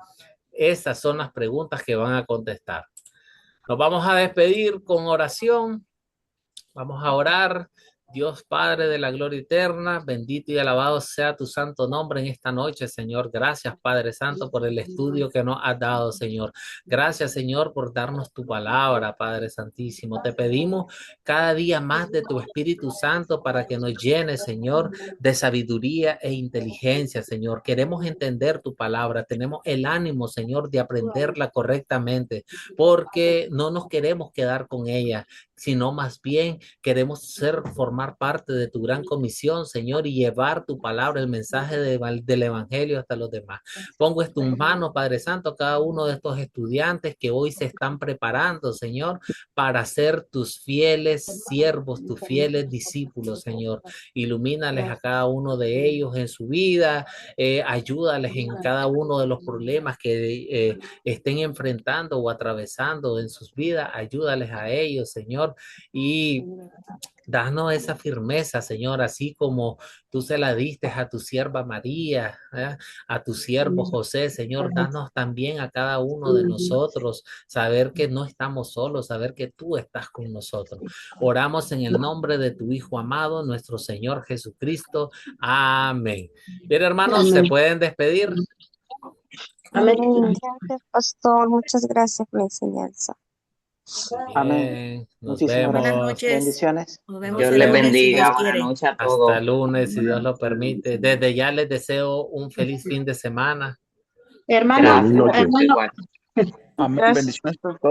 S2: Esas son las preguntas que van a contestar. Nos vamos a despedir con oración. Vamos a orar. Dios Padre de la gloria eterna, bendito y alabado sea tu santo nombre en esta noche, Señor. Gracias, Padre Santo, por el estudio que nos has dado, Señor. Gracias, Señor, por darnos tu palabra, Padre Santísimo. Te pedimos cada día más de tu Espíritu Santo para que nos llene, Señor, de sabiduría e inteligencia, Señor. Queremos entender tu palabra. Tenemos el ánimo, Señor, de aprenderla correctamente, porque no nos queremos quedar con ella, sino más bien queremos formar parte de tu gran comisión, Señor, y llevar tu palabra, el mensaje del Evangelio hasta los demás. Pongo en tus manos, Padre Santo, cada uno de estos estudiantes que hoy se están preparando, Señor, para ser tus fieles siervos, tus fieles discípulos, Señor. Ilumínales a cada uno de ellos en su vida, ayúdales en cada uno de los problemas que estén enfrentando o atravesando en sus vidas, ayúdales a ellos, Señor, y danos esa firmeza, Señor, así como tú se la diste a tu sierva María, a tu siervo José, Señor, danos también a cada uno de nosotros saber que no estamos solos, saber que tú estás con nosotros. Oramos en el nombre de tu Hijo amado, nuestro Señor Jesucristo. Amén. Bien, hermanos,
S8: Amén.
S2: ¿se pueden despedir?
S8: Amén. Gracias, pastor. Muchas gracias por la enseñanza.
S1: Amén.
S2: Nos
S1: Muchísimas
S2: vemos.
S1: gracias.
S9: Buenas noches.
S1: Bendiciones.
S9: Nos vemos
S6: Dios
S9: el
S6: les
S9: lunes si
S6: bendiga.
S9: Dios
S6: Buenas
S9: quiere.
S6: noches a
S2: Hasta
S6: todos.
S2: el lunes, si Dios lo permite. Desde ya les deseo un feliz fin de semana.
S16: Hermano,
S13: Buenas noches.
S16: hermano,
S6: Igual.
S4: Amén.
S15: Gracias.
S4: Bendiciones por todo.